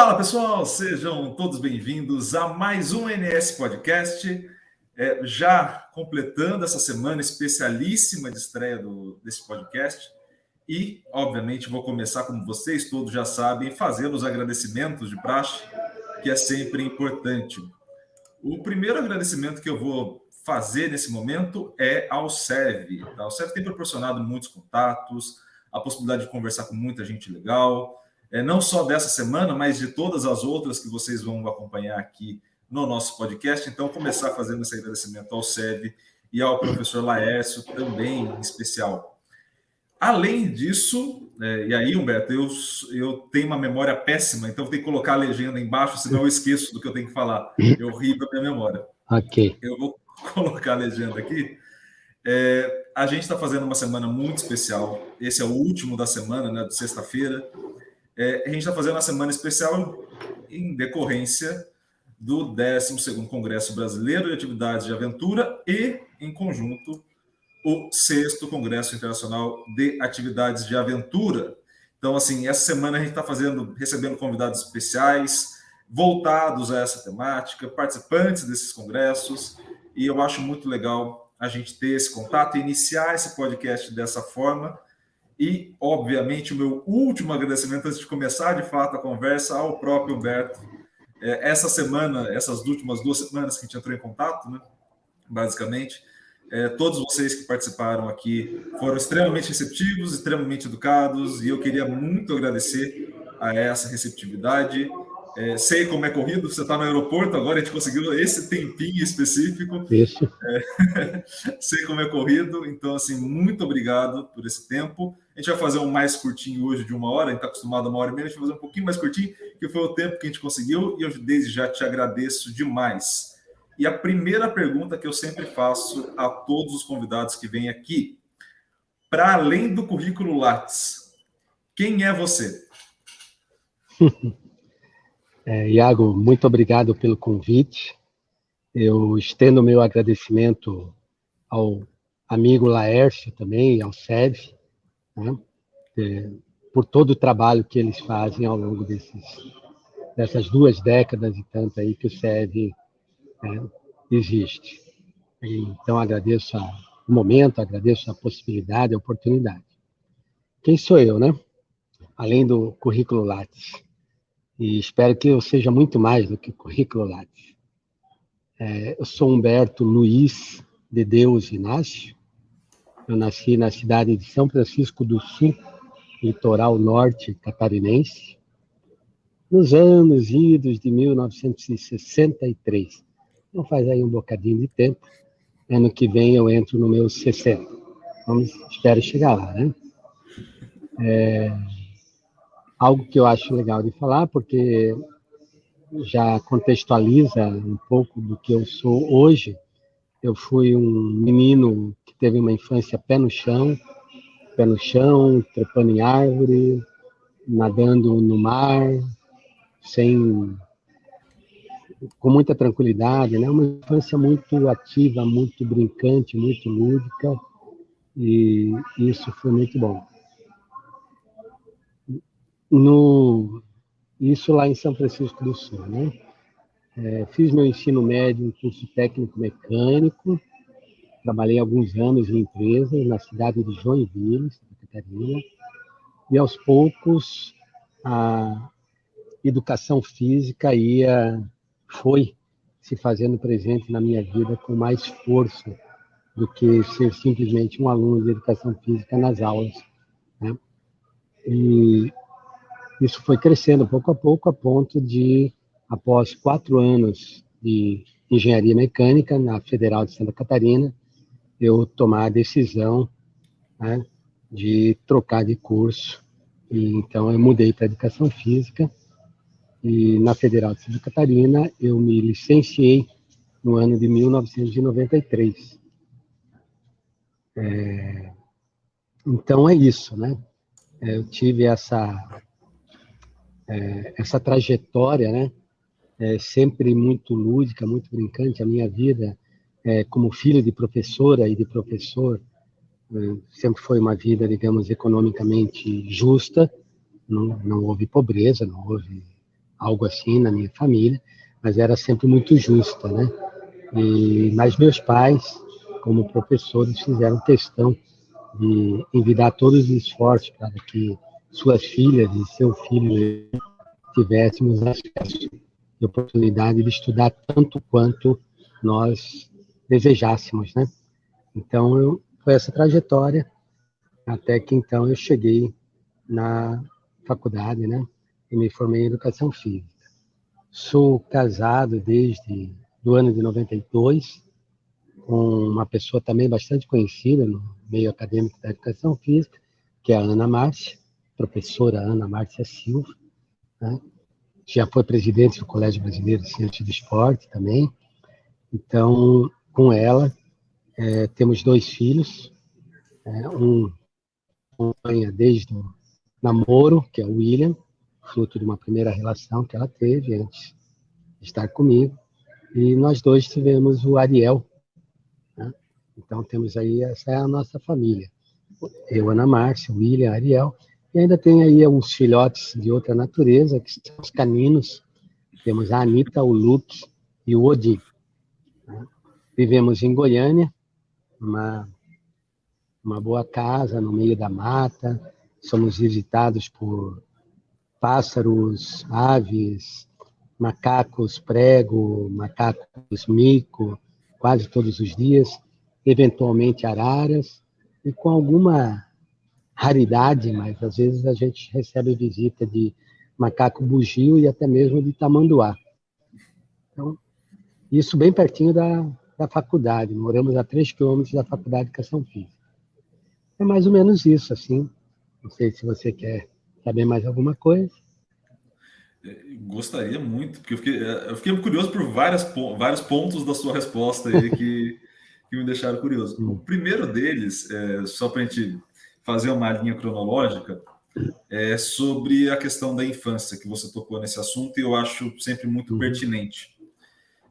Fala pessoal, sejam todos bem-vindos a mais um NS Podcast, já completando essa semana especialíssima de estreia desse podcast e, obviamente, vou começar, como vocês todos já sabem, fazendo os agradecimentos de praxe, que é sempre importante. O primeiro agradecimento que eu vou fazer nesse momento é ao SEV. Tá? O SEV tem proporcionado muitos contatos, a possibilidade de conversar com muita gente legal, não só dessa semana, mas de todas as outras que vocês vão acompanhar aqui no nosso podcast. Então, começar fazendo esse agradecimento ao SEV e ao professor Laércio também, em especial. Além disso, e aí, Humberto, eu tenho uma memória péssima, então vou ter que colocar a legenda embaixo, senão eu esqueço do que eu tenho que falar. Eu ri da minha memória. Ok. Eu vou colocar a legenda aqui. A gente está fazendo uma semana muito especial. Esse é o último da semana, né, de sexta-feira. A gente está fazendo uma semana especial em decorrência do 12º Congresso Brasileiro de Atividades de Aventura e, em conjunto, o 6º Congresso Internacional de Atividades de Aventura. Então, assim, essa semana a gente está recebendo convidados especiais, voltados a essa temática, participantes desses congressos, e eu acho muito legal a gente ter esse contato e iniciar esse podcast dessa forma. E, obviamente, o meu último agradecimento, antes de começar, de fato, a conversa, ao próprio Humberto. Essa semana, essas últimas 2 semanas que a gente entrou em contato, né, basicamente, todos vocês que participaram aqui foram extremamente receptivos, extremamente educados, e eu queria muito agradecer a essa receptividade. Sei como é corrido, você está no aeroporto agora, a gente conseguiu esse tempinho específico. Isso. Sei como é corrido, então, assim, muito obrigado por esse tempo. A gente vai fazer um mais curtinho hoje, de 1 hora, a gente está acostumado a 1h30, a gente vai fazer um pouquinho mais curtinho, que foi o tempo que a gente conseguiu, e eu desde já te agradeço demais. E a primeira pergunta que eu sempre faço a todos os convidados que vêm aqui, para além do currículo Lattes, quem é você? Iago, muito obrigado pelo convite. Eu estendo o meu agradecimento ao amigo Laércio também, ao SEV, né, por todo o trabalho que eles fazem ao longo dessas 2 décadas e tanto aí que o SEV existe. Então, agradeço o momento, agradeço a possibilidade, a oportunidade. Quem sou eu, né? Além do currículo Lattes. E espero que eu seja muito mais do que currículo Lattes. Eu sou Humberto Luiz de Deus Inácio. Eu nasci na cidade de São Francisco do Sul, litoral norte catarinense, nos anos idos de 1963. Então faz aí um bocadinho de tempo. Ano que vem eu entro no meu 60. Espero chegar lá, né? Algo que eu acho legal de falar, porque já contextualiza um pouco do que eu sou hoje. Eu fui um menino que teve uma infância pé no chão, trepando em árvore, nadando no mar, com muita tranquilidade, né? Uma infância muito ativa, muito brincante, muito lúdica, e isso foi muito bom. Isso lá em São Francisco do Sul, né? Fiz meu ensino médio em curso técnico mecânico, trabalhei alguns anos em empresas na cidade de Joinville, Santa Catarina, e aos poucos a educação física foi se fazendo presente na minha vida com mais força do que ser simplesmente um aluno de educação física nas aulas, né? E isso foi crescendo pouco a pouco, a ponto de, após 4 anos de engenharia mecânica na Federal de Santa Catarina, eu tomar a decisão, né, de trocar de curso. E então eu mudei para educação física, e na Federal de Santa Catarina eu me licenciei no ano de 1993. Então é isso, né? Eu tive essa trajetória, né? Sempre muito lúdica, muito brincante. A minha vida, como filho de professora e de professor, sempre foi uma vida, digamos, economicamente justa. Não houve pobreza, não houve algo assim na minha família, mas era sempre muito justa, né? Mas meus pais, como professores, fizeram questão de envidar todos os esforços para que suas filhas e seu filho tivéssemos acesso e oportunidade de estudar tanto quanto nós desejássemos, né? Então, foi essa trajetória até que então eu cheguei na faculdade, né? E me formei em educação física. Sou casado desde do ano de 92 com uma pessoa também bastante conhecida no meio acadêmico da educação física, que é a Ana Márcia, professora Ana Márcia Silva, né? Já foi presidente do Colégio Brasileiro de Ciências do Esporte também. Então, com ela, temos 2 filhos, um acompanha desde o namoro, que é o William, fruto de uma primeira relação que ela teve antes de estar comigo, e nós 2 tivemos o Ariel, né? Então, temos aí, essa é a nossa família. Eu, Ana Márcia, o William, Ariel, e ainda tem aí uns filhotes de outra natureza, que são os caninos. Temos a Anitta, o Luke e o Odin. Vivemos em Goiânia, uma boa casa no meio da mata. Somos visitados por pássaros, aves, macacos prego, macacos mico, quase todos os dias. Eventualmente araras, e com alguma raridade, mas às vezes a gente recebe visita de macaco bugio e até mesmo de tamanduá. Então, isso bem pertinho da faculdade. Moramos a 3 quilômetros da Faculdade de Educação Física. É mais ou menos isso, assim. Não sei se você quer saber mais alguma coisa. Gostaria muito, porque eu fiquei curioso por vários pontos da sua resposta aí que me deixaram curioso. O primeiro deles, só para a gente fazer uma linha cronológica, é sobre a questão da infância, que você tocou nesse assunto, e eu acho sempre muito pertinente.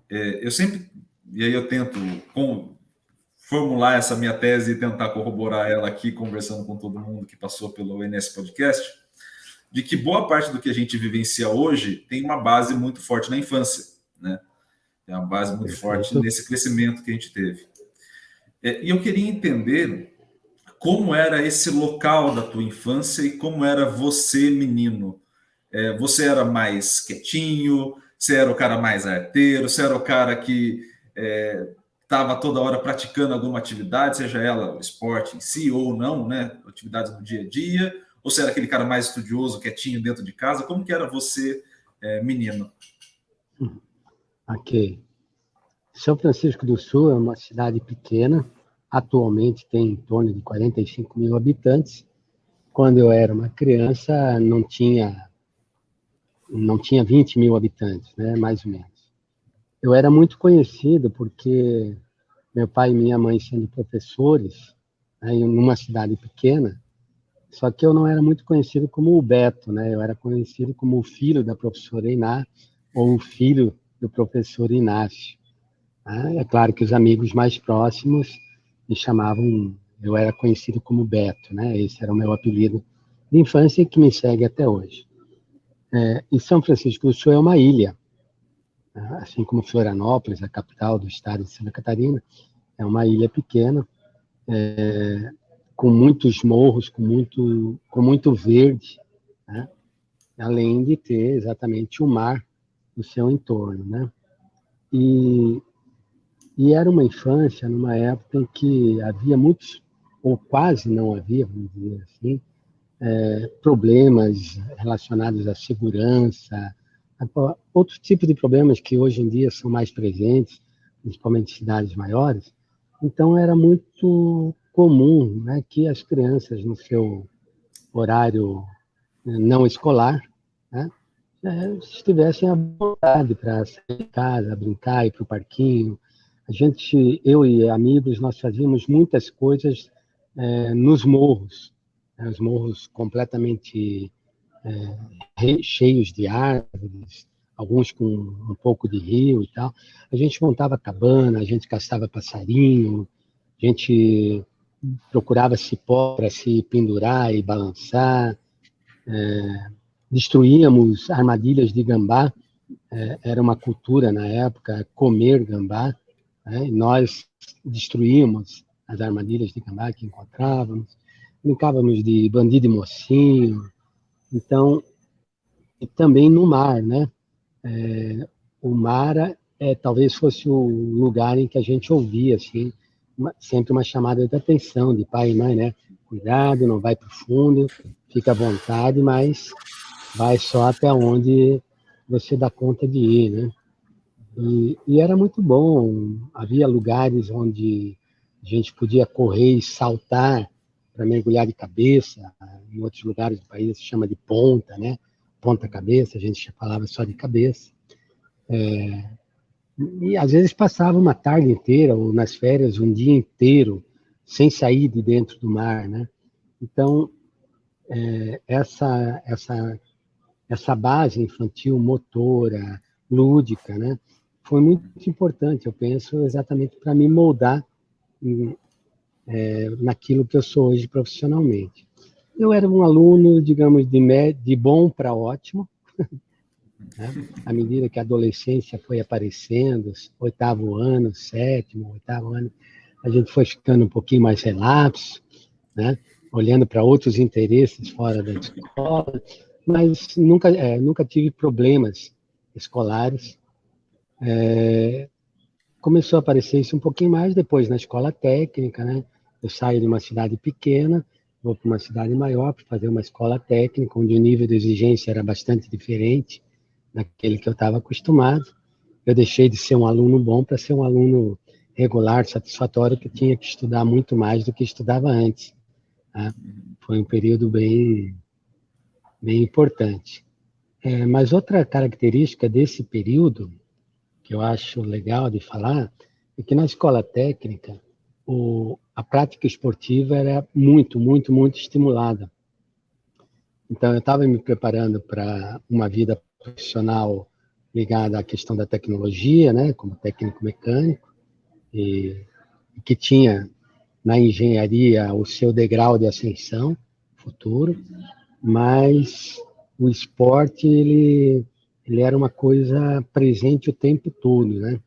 Eu sempre, e aí eu tento formular essa minha tese e tentar corroborar ela aqui, conversando com todo mundo que passou pelo NS Podcast, de que boa parte do que a gente vivencia hoje tem uma base muito forte na infância, né? Tem uma base muito forte nesse crescimento que a gente teve. E eu queria entender como era esse local da tua infância e como era você, menino. Você era mais quietinho? Você era o cara mais arteiro? Você era o cara que estava toda hora praticando alguma atividade, seja ela o esporte em si ou não, né? Atividades no dia a dia? Ou você era aquele cara mais estudioso, quietinho dentro de casa? Como que era você, menino? Ok. São Francisco do Sul é uma cidade pequena, atualmente tem em torno de 45 mil habitantes. Quando eu era uma criança, não tinha 20 mil habitantes, né, mais ou menos. Eu era muito conhecido porque meu pai e minha mãe sendo professores, né, em uma cidade pequena, só que eu não era muito conhecido como o Beto, né? Eu era conhecido como o filho da professora Iná ou o filho do professor Inácio. É claro que os amigos mais próximos me chamavam, eu era conhecido como Beto, né? Esse era o meu apelido de infância que me segue até hoje. E São Francisco do Sul é uma ilha, assim como Florianópolis, a capital do estado de Santa Catarina, é uma ilha pequena, com muitos morros, com muito verde, né? Além de ter exatamente o mar no seu entorno, né? E era uma infância numa época em que havia muitos, ou quase não havia, vamos dizer assim, problemas relacionados à segurança, outros tipos de problemas que hoje em dia são mais presentes, principalmente em cidades maiores. Então, era muito comum, né, que as crianças, no seu horário não escolar, né, estivessem à vontade para sair de casa, brincar, ir para o parquinho. Eu e amigos, nós fazíamos muitas coisas nos morros, né, os morros completamente cheios de árvores, alguns com um pouco de rio e tal. A gente montava cabana, a gente caçava passarinho, a gente procurava cipó para se pendurar e balançar. destruíamos armadilhas de gambá. Era uma cultura na época comer gambá, né? E nós destruímos as armadilhas de gambá que encontrávamos, brincávamos de bandido e mocinho. Então, e também no mar, né? O mar talvez fosse o lugar em que a gente ouvia assim, sempre uma chamada de atenção de pai e mãe, né? Cuidado, não vai para o fundo, fica à vontade, mas vai só até onde você dá conta de ir, né? E era muito bom. Havia lugares onde a gente podia correr e saltar para mergulhar de cabeça. Em outros lugares do país se chama de ponta, né? Ponta-cabeça, a gente falava só de cabeça. E às vezes passava uma tarde inteira, ou nas férias, um dia inteiro, sem sair de dentro do mar, né? Então, essa base infantil, motora, lúdica, né? Foi muito importante, eu penso, exatamente para me moldar naquilo que eu sou hoje profissionalmente. Eu era um aluno, digamos, de bom para ótimo, né? À medida que a adolescência foi aparecendo, oitavo ano, sétimo, oitavo ano, a gente foi ficando um pouquinho mais relapso, né? Olhando para outros interesses fora da escola, mas nunca tive problemas escolares. Começou a aparecer isso um pouquinho mais depois na escola técnica, né? Eu saio de uma cidade pequena, vou para uma cidade maior para fazer uma escola técnica, onde o nível de exigência era bastante diferente daquele que eu estava acostumado. Eu deixei de ser um aluno bom para ser um aluno regular, satisfatório, que tinha que estudar muito mais do que estudava antes, tá? Foi um período bem importante. Mas outra característica desse período, que eu acho legal de falar, é que na escola técnica, a prática esportiva era muito, muito, muito estimulada. Então, eu estava me preparando para uma vida profissional ligada à questão da tecnologia, né, como técnico mecânico, e que tinha na engenharia o seu degrau de ascensão futuro, mas o esporte ele era uma coisa presente o tempo todo, né?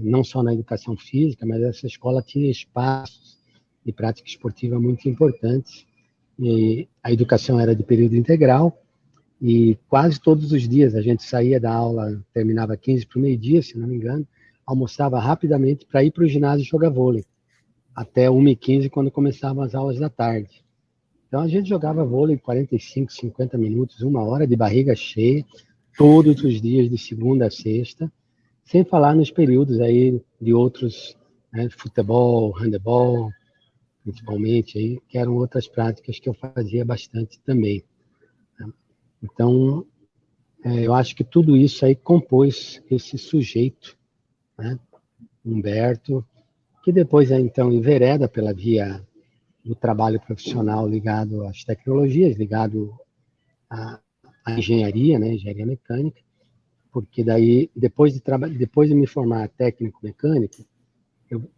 Não só na educação física, mas essa escola tinha espaços de prática esportiva muito importantes. E a educação era de período integral e quase todos os dias a gente saía da aula, terminava 15 para o meio-dia, se não me engano, almoçava rapidamente para ir para o ginásio jogar vôlei, até 1h15, quando começavam as aulas da tarde. Então a gente jogava vôlei 45, 50 minutos, 1 hora de barriga cheia, todos os dias, de segunda a sexta, sem falar nos períodos aí de outros, né, futebol, handebol, principalmente, aí, que eram outras práticas que eu fazia bastante também, né? Então, eu acho que tudo isso aí compôs esse sujeito, né, Humberto, que depois, então, envereda pela via do trabalho profissional ligado às tecnologias, ligado à engenharia, né, engenharia mecânica, porque daí, depois de me formar técnico mecânico, eu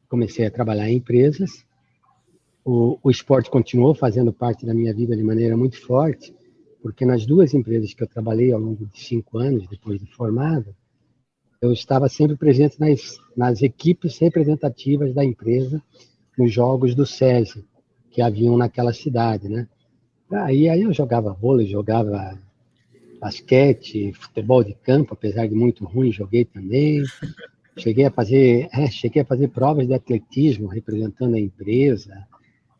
comecei a trabalhar em empresas. O esporte continuou fazendo parte da minha vida de maneira muito forte, porque nas 2 empresas que eu trabalhei ao longo de 5 anos, depois de formado, eu estava sempre presente nas equipes representativas da empresa, nos jogos do SESI, que haviam naquela cidade, né? Aí eu jogava vôlei, jogava basquete, futebol de campo, apesar de muito ruim, joguei também. Cheguei a fazer provas de atletismo representando a empresa,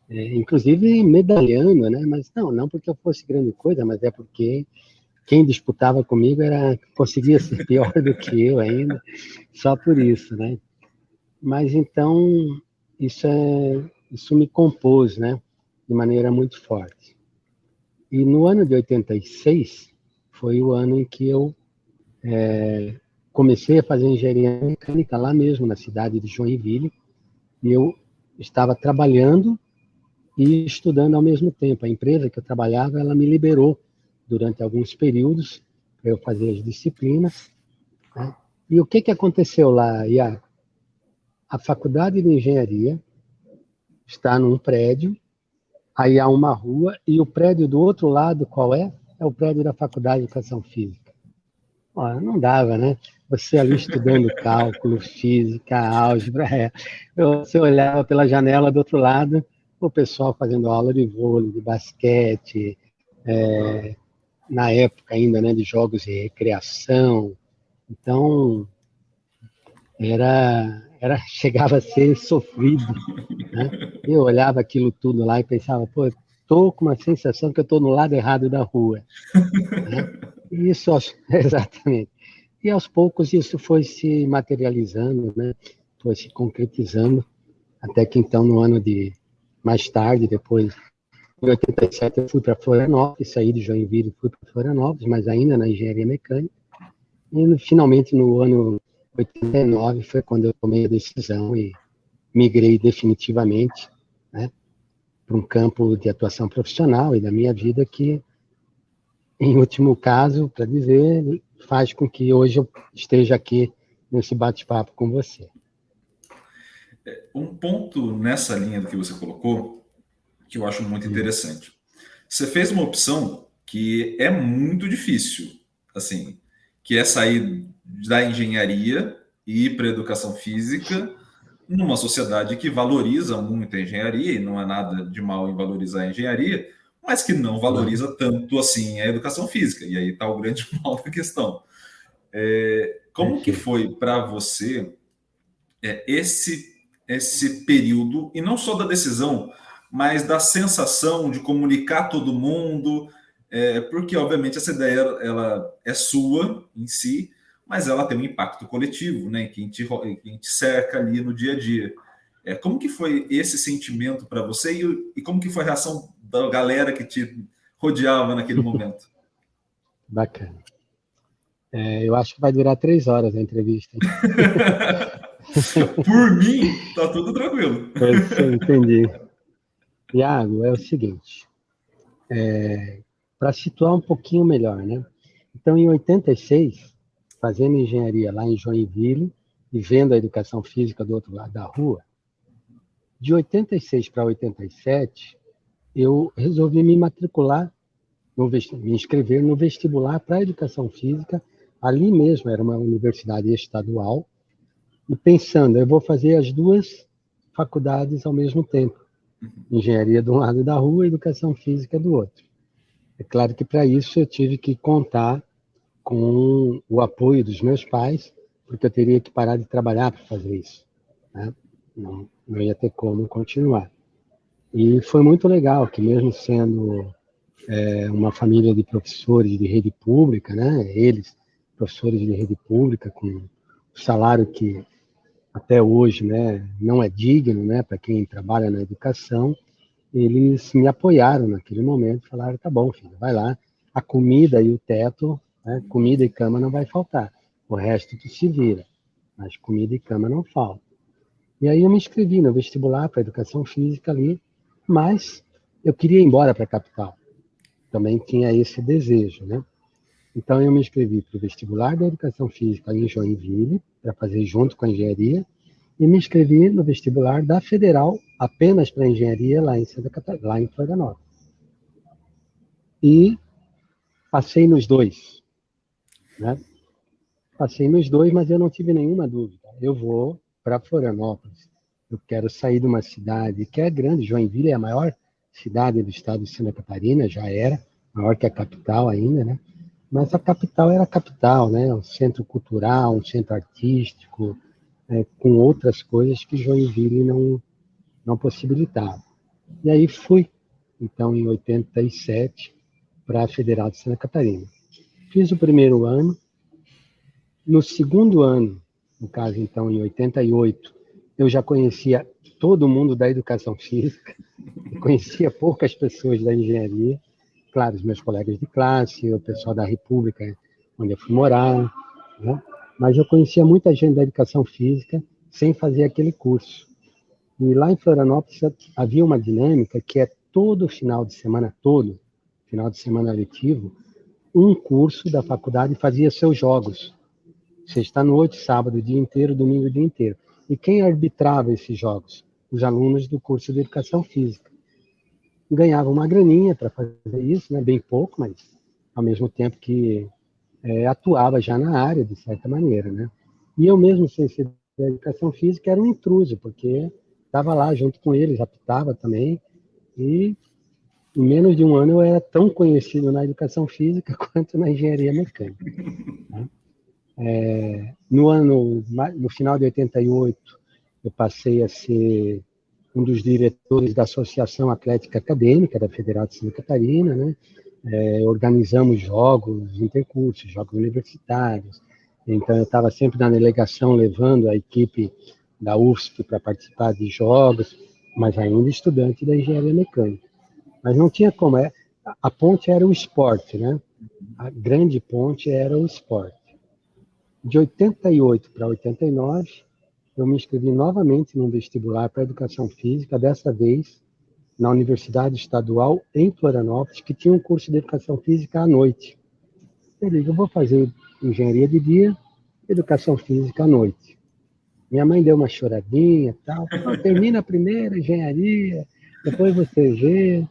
inclusive medalhando, né? Mas não porque eu fosse grande coisa, mas é porque quem disputava comigo conseguia ser pior do que eu ainda, só por isso, né? Mas então isso me compôs, né? De maneira muito forte. E no ano de 86 foi o ano em que eu comecei a fazer engenharia mecânica lá mesmo na cidade de Joinville, e eu estava trabalhando e estudando ao mesmo tempo. A empresa que eu trabalhava, ela me liberou durante alguns períodos para eu fazer as disciplinas, né? E o que aconteceu lá, Iago? A faculdade de engenharia está num prédio, aí há uma rua, e o prédio do outro lado, qual é? é o prédio da Faculdade de Educação Física. Olha, não dava, né? Você ali estudando cálculo, física, álgebra, você olhava pela janela do outro lado, o pessoal fazendo aula de vôlei, de basquete, na época ainda, né, de jogos de recreação. Então, chegava a ser sofrido, né? Eu olhava aquilo tudo lá e pensava, pô, estou com uma sensação que eu estou no lado errado da rua, né? E isso, exatamente. E aos poucos isso foi se materializando, né? Foi se concretizando, até que então, mais tarde, depois, em 87, eu fui para Florianópolis, saí de Joinville e fui para Florianópolis, mas ainda na engenharia mecânica. E finalmente, no ano 89, foi quando eu tomei a decisão e migrei definitivamente, né, para um campo de atuação profissional e da minha vida que, em último caso, para dizer, faz com que hoje eu esteja aqui nesse bate-papo com você. Um ponto nessa linha do que você colocou, que eu acho muito interessante. Você fez uma opção que é muito difícil, assim, que é sair da engenharia e ir para a educação física numa sociedade que valoriza muito a engenharia, e não há nada de mal em valorizar a engenharia, mas que não valoriza tanto assim a educação física. E aí está o grande mal da questão. Como que foi para você esse período, e não só da decisão, mas da sensação de comunicar todo mundo, porque obviamente essa ideia ela é sua em si, mas ela tem um impacto coletivo, né, quem te cerca ali no dia a dia. Como que foi esse sentimento para você e como que foi a reação da galera que te rodeava naquele momento? Bacana. Eu acho que vai durar 3 horas a entrevista. Por mim, tá tudo tranquilo. Eu entendi. Iago, é o seguinte, para situar um pouquinho melhor, né? Então, em 86, fazendo engenharia lá em Joinville e vendo a educação física do outro lado da rua, de 86 para 87, eu resolvi me matricular, me inscrever no vestibular para a educação física, ali mesmo, era uma universidade estadual, e pensando, eu vou fazer as duas faculdades ao mesmo tempo, engenharia de um lado da rua e educação física do outro. É claro que para isso eu tive que contar com o apoio dos meus pais, porque eu teria que parar de trabalhar para fazer isso, né? Não ia ter como continuar. E foi muito legal que mesmo sendo uma família de professores de rede pública, né? Eles, professores de rede pública, com o salário que até hoje, né, não é digno, né, para quem trabalha na educação, eles me apoiaram naquele momento, falaram, tá bom, filho, vai lá, a comida e o teto, né, comida e cama não vai faltar, o resto tu se vira, mas comida e cama não falta. E aí eu me inscrevi no vestibular para educação física ali, mas eu queria ir embora para a capital, também tinha esse desejo, né? Então eu me inscrevi para o vestibular da educação física em Joinville, para fazer junto com a engenharia, e me inscrevi no vestibular da Federal, apenas para engenharia, lá em Santa Catarina, lá em Florianópolis. E passei nos dois, né? Passei nos dois, mas eu não tive nenhuma dúvida. Eu vou para Florianópolis. Eu quero sair de uma cidade que é grande. Joinville é a maior cidade do estado de Santa Catarina, já era, maior que a capital ainda, né? Mas a capital era a capital, né? Um centro cultural, um centro artístico, com outras coisas que Joinville não possibilitava. E aí fui, então, em 87, para a Federal de Santa Catarina. Fiz o primeiro ano. No segundo ano, no caso, então, em 88, eu já conhecia todo mundo da educação física, conhecia poucas pessoas da engenharia, claro, os meus colegas de classe, o pessoal da República, onde eu fui morar, né? Mas eu conhecia muita gente da educação física sem fazer aquele curso. E lá em Florianópolis havia uma dinâmica que é todo final de semana letivo, um curso da faculdade fazia seus jogos. Sexta-noite, sábado o dia inteiro, domingo o dia inteiro. E quem arbitrava esses jogos? Os alunos do curso de educação física. Ganhavam uma graninha para fazer isso, né? Bem pouco, mas ao mesmo tempo que atuava já na área, de certa maneira, né? E eu mesmo, sem ser da educação física, era um intruso, porque estava lá junto com eles, apitava também, e em menos de um ano eu era tão conhecido na educação física quanto na engenharia mecânica, né? No final de 88, eu passei a ser um dos diretores da Associação Atlética Acadêmica da Federal de Santa Catarina, né? Organizamos jogos intercursos, jogos universitários. Então, eu estava sempre na delegação levando a equipe da UFSC para participar de jogos, mas ainda estudante da engenharia mecânica. Mas não tinha como. A ponte era o esporte, né? A grande ponte era o esporte. De 88 para 89, eu me inscrevi novamente num vestibular para educação física, dessa vez na Universidade Estadual em Florianópolis, que tinha um curso de educação física à noite. Eu digo, eu vou fazer engenharia de dia, educação física à noite. Minha mãe deu uma choradinha e tal. Termina a primeira engenharia, depois você vê.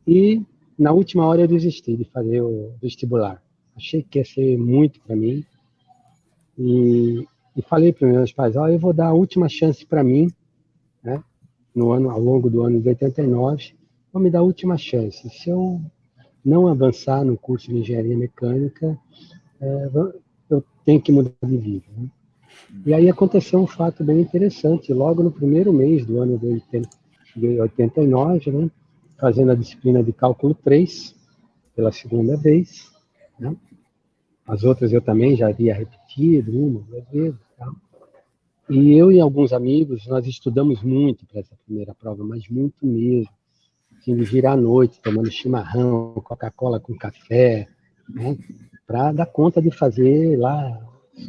E na última hora eu desisti de fazer o vestibular. Achei que ia ser muito para mim. E falei para os meus pais, eu vou dar a última chance para mim, né? Ao longo do ano de 89, vou me dar a última chance. Se eu não avançar no curso de engenharia mecânica, eu tenho que mudar de vida, né? E aí aconteceu um fato bem interessante. Logo no primeiro mês do ano de 89, né, fazendo a disciplina de cálculo 3, pela segunda vez, né? As outras eu também já havia repetido, 1, 2 vezes. Tá? E eu e alguns amigos, nós estudamos muito para essa primeira prova, mas muito mesmo. Assim, de virar à noite, tomando chimarrão, Coca-Cola com café, né? Para dar conta de fazer lá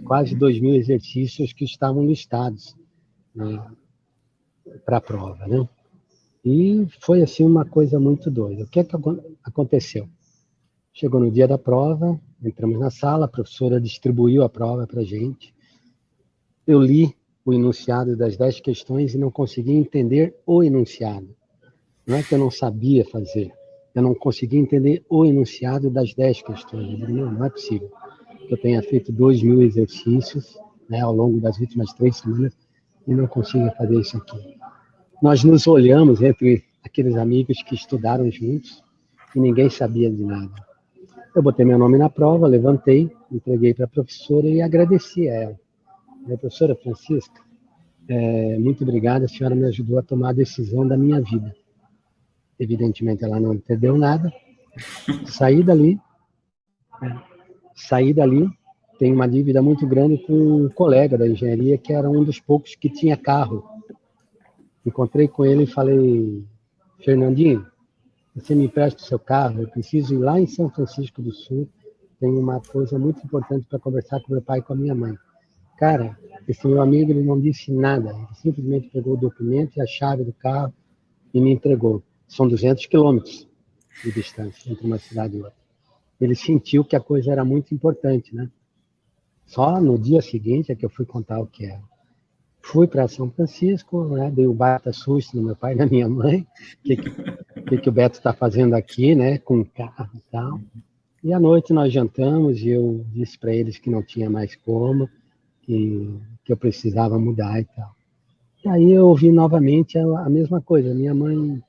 quase 2.000 exercícios que estavam listados, né, para a prova, né? E foi assim uma coisa muito doida. O que aconteceu? Chegou no dia da prova, entramos na sala, a professora distribuiu a prova para a gente. Eu li o enunciado das 10 questões e não conseguia entender o enunciado. Não é que eu não sabia fazer, eu não conseguia entender o enunciado das 10 questões. Eu digo, não é possível que eu tenha feito 2.000 exercícios, né, ao longo das últimas 3 semanas e não consiga fazer isso aqui. Nós nos olhamos entre aqueles amigos que estudaram juntos e ninguém sabia de nada. Eu botei meu nome na prova, levantei, entreguei para a professora e agradeci a ela. Professora Francisca, muito obrigada, a senhora me ajudou a tomar a decisão da minha vida. Evidentemente, ela não entendeu nada. Saí dali, tenho uma dívida muito grande com um colega da engenharia, que era um dos poucos que tinha carro. Encontrei com ele e falei, Fernandinho, você me empresta o seu carro? Eu preciso ir lá em São Francisco do Sul, tem uma coisa muito importante para conversar com meu pai e com a minha mãe. Cara, esse meu amigo, ele não disse nada, ele simplesmente pegou o documento e a chave do carro e me entregou. São 200 quilômetros de distância entre uma cidade e outra. Ele sentiu que a coisa era muito importante, né? Só no dia seguinte é que eu fui contar o que era. Fui para São Francisco, né? Dei um baita susto no meu pai e na minha mãe. O que o Beto está fazendo aqui, né? Com o carro e tal. E à noite nós jantamos e eu disse para eles que não tinha mais como, que eu precisava mudar e tal. E aí eu ouvi novamente a mesma coisa. Minha mãe,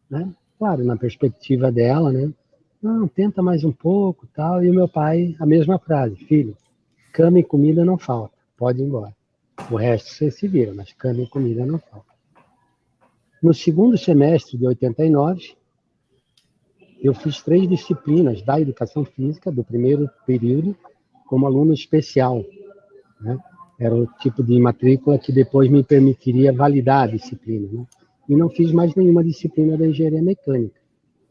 né? Claro, na perspectiva dela, né? Não, tenta mais um pouco, tal. E o meu pai, a mesma frase: filho, cama e comida não falta, pode ir embora. O resto vocês se viram, mas cama e comida não falta. No segundo semestre de 89, eu fiz 3 disciplinas da educação física, do primeiro período, como aluno especial, né? Era o tipo de matrícula que depois me permitiria validar a disciplina, né? E não fiz mais nenhuma disciplina da engenharia mecânica.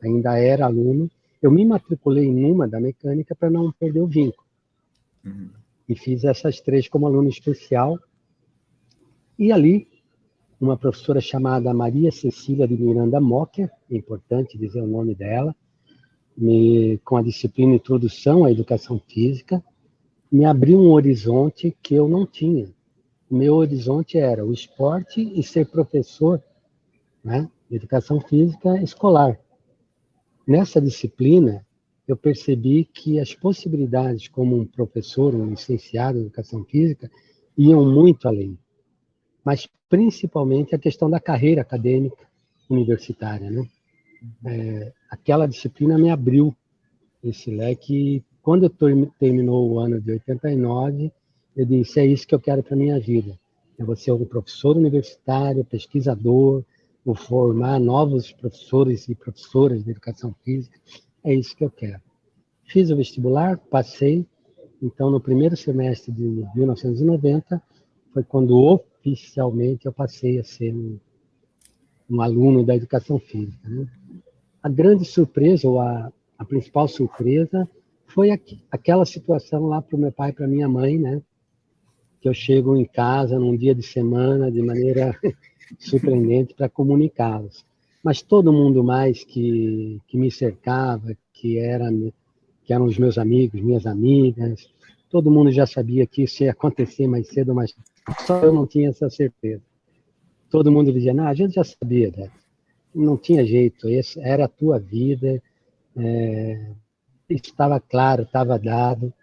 Ainda era aluno. Eu me matriculei numa da mecânica para não perder o vínculo. E fiz essas 3 como aluno especial. E ali, uma professora chamada Maria Cecília de Miranda Mocker, é importante dizer o nome dela, com a disciplina Introdução à Educação Física, me abriu um horizonte que eu não tinha. O meu horizonte era o esporte e ser professor, né, de educação física escolar. Nessa disciplina, eu percebi que as possibilidades como um professor, um licenciado em educação física, iam muito além. Mas principalmente a questão da carreira acadêmica universitária, né? Aquela disciplina me abriu esse leque. Quando terminou o ano de 89, eu disse, é isso que eu quero para a minha vida. Eu vou ser um professor universitário, pesquisador, vou formar novos professores e professoras de educação física. É isso que eu quero. Fiz o vestibular, passei. Então, no primeiro semestre de 1990, foi quando oficialmente eu passei a ser um aluno da educação física, né? A grande surpresa, ou a principal surpresa, foi aquela situação lá para o meu pai e para minha mãe, né? Que eu chego em casa num dia de semana de maneira surpreendente para comunicá-los. Mas todo mundo mais que me cercava, que eram os meus amigos, minhas amigas, todo mundo já sabia que isso ia acontecer mais cedo ou mais tarde. Só eu não tinha essa certeza. Todo mundo dizia, não, a gente já sabia, né? Não tinha jeito, essa era a tua vida, estava claro, estava dado,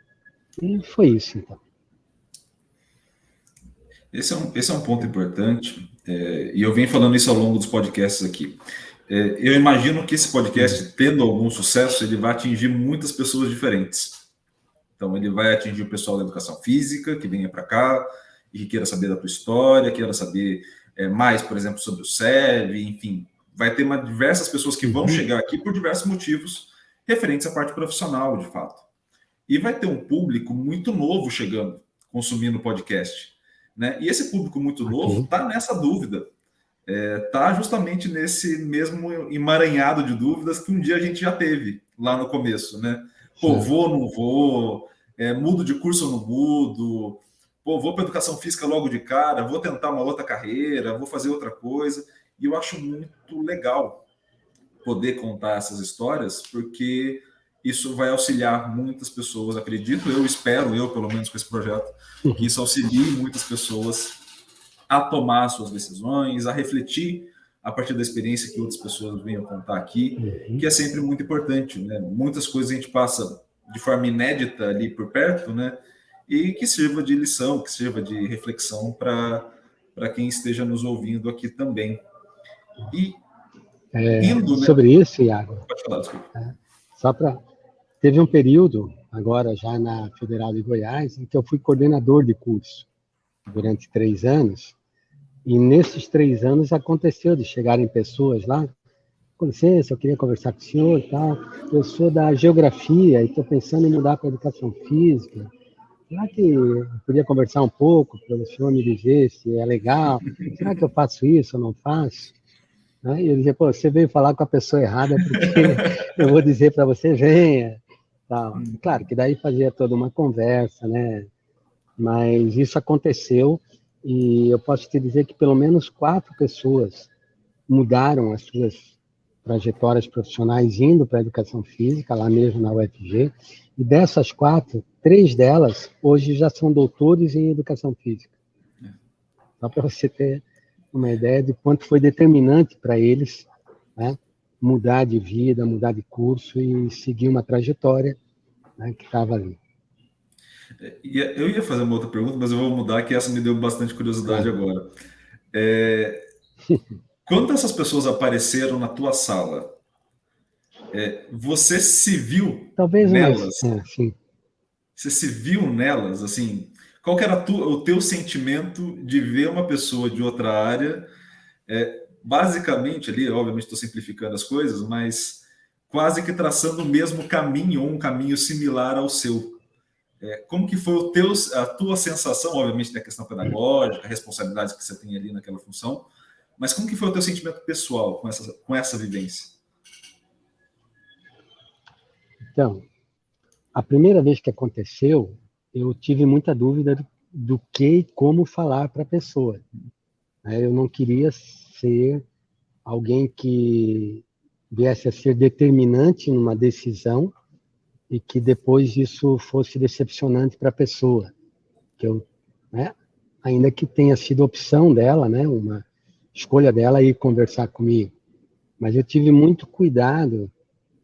e foi isso, então. Esse é um ponto importante, e eu venho falando isso ao longo dos podcasts aqui. Eu imagino que esse podcast, tendo algum sucesso, ele vai atingir muitas pessoas diferentes. Então, ele vai atingir o pessoal da educação física, que venha para cá e que queira saber da tua história, queira saber mais, por exemplo, sobre o SEV, enfim. Vai ter diversas pessoas que vão chegar aqui por diversos motivos referentes à parte profissional, de fato. E vai ter um público muito novo chegando, consumindo o podcast, né? E esse público muito novo está nessa dúvida, está justamente nesse mesmo emaranhado de dúvidas que um dia a gente já teve lá no começo, né? Pô, vou, não vou, mudo de curso ou não mudo, pô, vou para educação física logo de cara, vou tentar uma outra carreira, vou fazer outra coisa. E eu acho muito legal poder contar essas histórias, porque isso vai auxiliar muitas pessoas, acredito, espero, pelo menos com esse projeto, que isso auxilie muitas pessoas a tomar suas decisões, a refletir a partir da experiência que outras pessoas venham contar aqui, que é sempre muito importante, né? Muitas coisas a gente passa de forma inédita ali por perto, né? E que sirva de lição, que sirva de reflexão para quem esteja nos ouvindo aqui também. E indo, né? Sobre isso, Iago, Pode falar, desculpa. Teve um período, agora já na Federal de Goiás, em que eu fui coordenador de curso durante 3 anos, e nesses 3 anos aconteceu de chegarem pessoas lá, com licença, eu queria conversar com o senhor e tal, eu sou da geografia e estou pensando em mudar para a educação física, será que eu podia conversar um pouco para o senhor me dizer se é legal, será que eu faço isso ou não faço? E eu dizia, pô, você veio falar com a pessoa errada porque eu vou dizer para você, venha. Tal. Claro que daí fazia toda uma conversa, né? Mas isso aconteceu e eu posso te dizer que pelo menos 4 pessoas mudaram as suas trajetórias profissionais indo para a educação física, lá mesmo na UFG, e dessas 4, 3 delas hoje já são doutores em educação física. Só para você ter uma ideia de quanto foi determinante para eles, né, mudar de vida, mudar de curso e seguir uma trajetória, né, que estava ali. Eu ia fazer uma outra pergunta, mas eu vou mudar, que essa me deu bastante curiosidade agora. Quando essas pessoas apareceram na tua sala, você se viu nelas? Sim. Você se viu nelas? Assim, qual que era o teu sentimento de ver uma pessoa de outra área, basicamente ali, obviamente estou simplificando as coisas, mas quase que traçando o mesmo caminho ou um caminho similar ao seu? Como que foi a tua sensação? Obviamente tem a questão pedagógica, a responsabilidade que você tem ali naquela função, mas como que foi o teu sentimento pessoal com essa vivência? Então, a primeira vez que aconteceu, eu tive muita dúvida do que e como falar para a pessoa. Eu não queria ser alguém que viesse a ser determinante numa decisão e que depois isso fosse decepcionante para a pessoa. Que eu, ainda que tenha sido opção dela, né, uma escolha dela ir conversar comigo, mas eu tive muito cuidado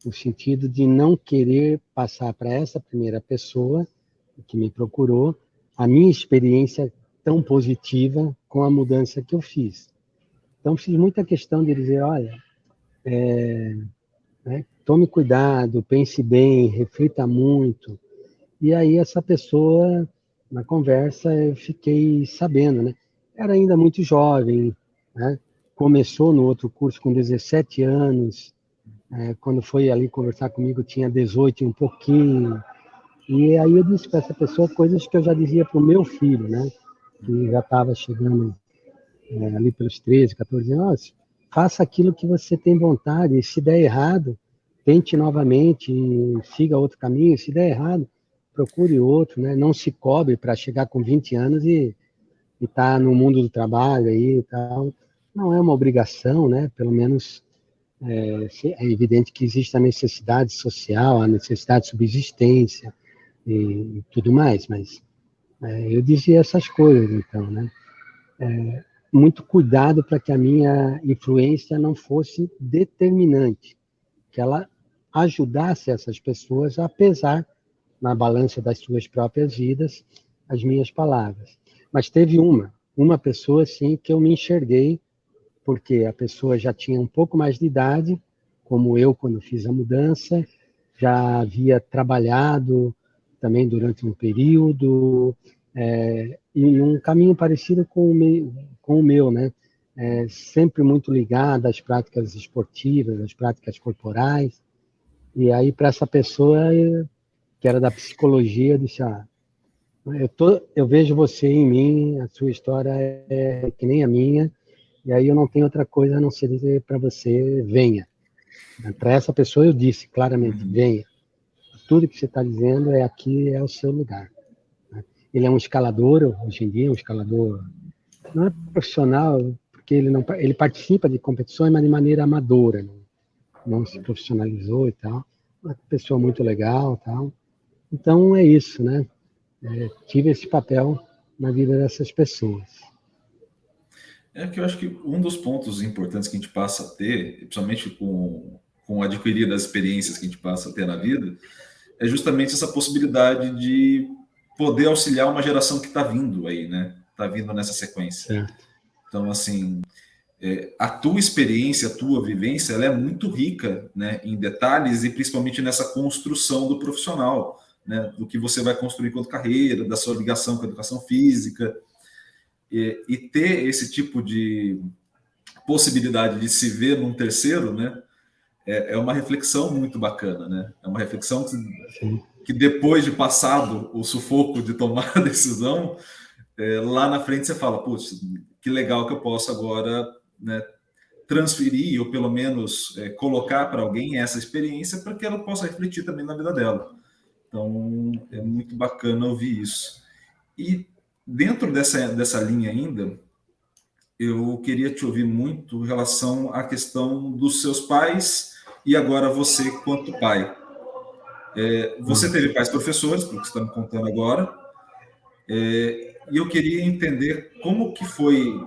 no sentido de não querer passar para essa primeira pessoa que me procurou a minha experiência tão positiva com a mudança que eu fiz. Então, fiz muita questão de dizer, olha, né, tome cuidado, pense bem, reflita muito. E aí essa pessoa, na conversa, eu fiquei sabendo, né? Era ainda muito jovem, né? Começou no outro curso com 17 anos, quando foi ali conversar comigo tinha 18 e um pouquinho. E aí eu disse para essa pessoa coisas que eu já dizia para o meu filho, né? Que já estava chegando ali pelos 13, 14 anos, faça aquilo que você tem vontade, e se der errado, tente novamente, siga outro caminho, se der errado, procure outro, né? Não se cobre para chegar com 20 anos e estar no mundo do trabalho aí e tal. Não é uma obrigação, né? Pelo menos é evidente que existe a necessidade social, a necessidade de subsistência e tudo mais, mas eu dizia essas coisas, então, né? Muito cuidado para que a minha influência não fosse determinante, que ela ajudasse essas pessoas a pesar na balança das suas próprias vidas as minhas palavras. Mas teve uma pessoa, sim, que eu me enxerguei, porque a pessoa já tinha um pouco mais de idade, como eu quando fiz a mudança, já havia trabalhado também durante um período, em um caminho parecido com o meu, né? Sempre muito ligado às práticas esportivas, às práticas corporais. E aí, para essa pessoa, que era da psicologia, eu disse, eu vejo você em mim, a sua história é que nem a minha, e aí eu não tenho outra coisa a não ser dizer para você, venha. Para essa pessoa eu disse claramente, venha. Tudo que você está dizendo aqui é o seu lugar. Ele é um escalador, hoje em dia, um escalador não é profissional, porque ele participa de competições, mas de maneira amadora, não se profissionalizou e tal. Uma pessoa muito legal, tal. Então é isso, né? Tive esse papel na vida dessas pessoas. Que eu acho que um dos pontos importantes que a gente passa a ter, principalmente com adquirir das experiências que a gente passa a ter na vida, é justamente essa possibilidade de poder auxiliar uma geração que está vindo aí, né? Está vindo nessa sequência. Certo. Então, assim, a tua experiência, a tua vivência, ela é muito rica, né, em detalhes e principalmente nessa construção do profissional, né, do que você vai construir quanto carreira, da sua ligação com a educação física, e ter esse tipo de possibilidade de se ver num terceiro, né, é uma reflexão muito bacana, né? É uma reflexão que depois de passado o sufoco de tomar a decisão, lá na frente você fala, putz, que legal que eu posso agora, né, transferir ou pelo menos colocar para alguém essa experiência para que ela possa refletir também na vida dela. Então é muito bacana ouvir isso. E dentro dessa linha ainda, eu queria te ouvir muito em relação à questão dos seus pais e agora você quanto pai. Você teve pais professores, pelo que você está me contando agora, e eu queria entender como que foi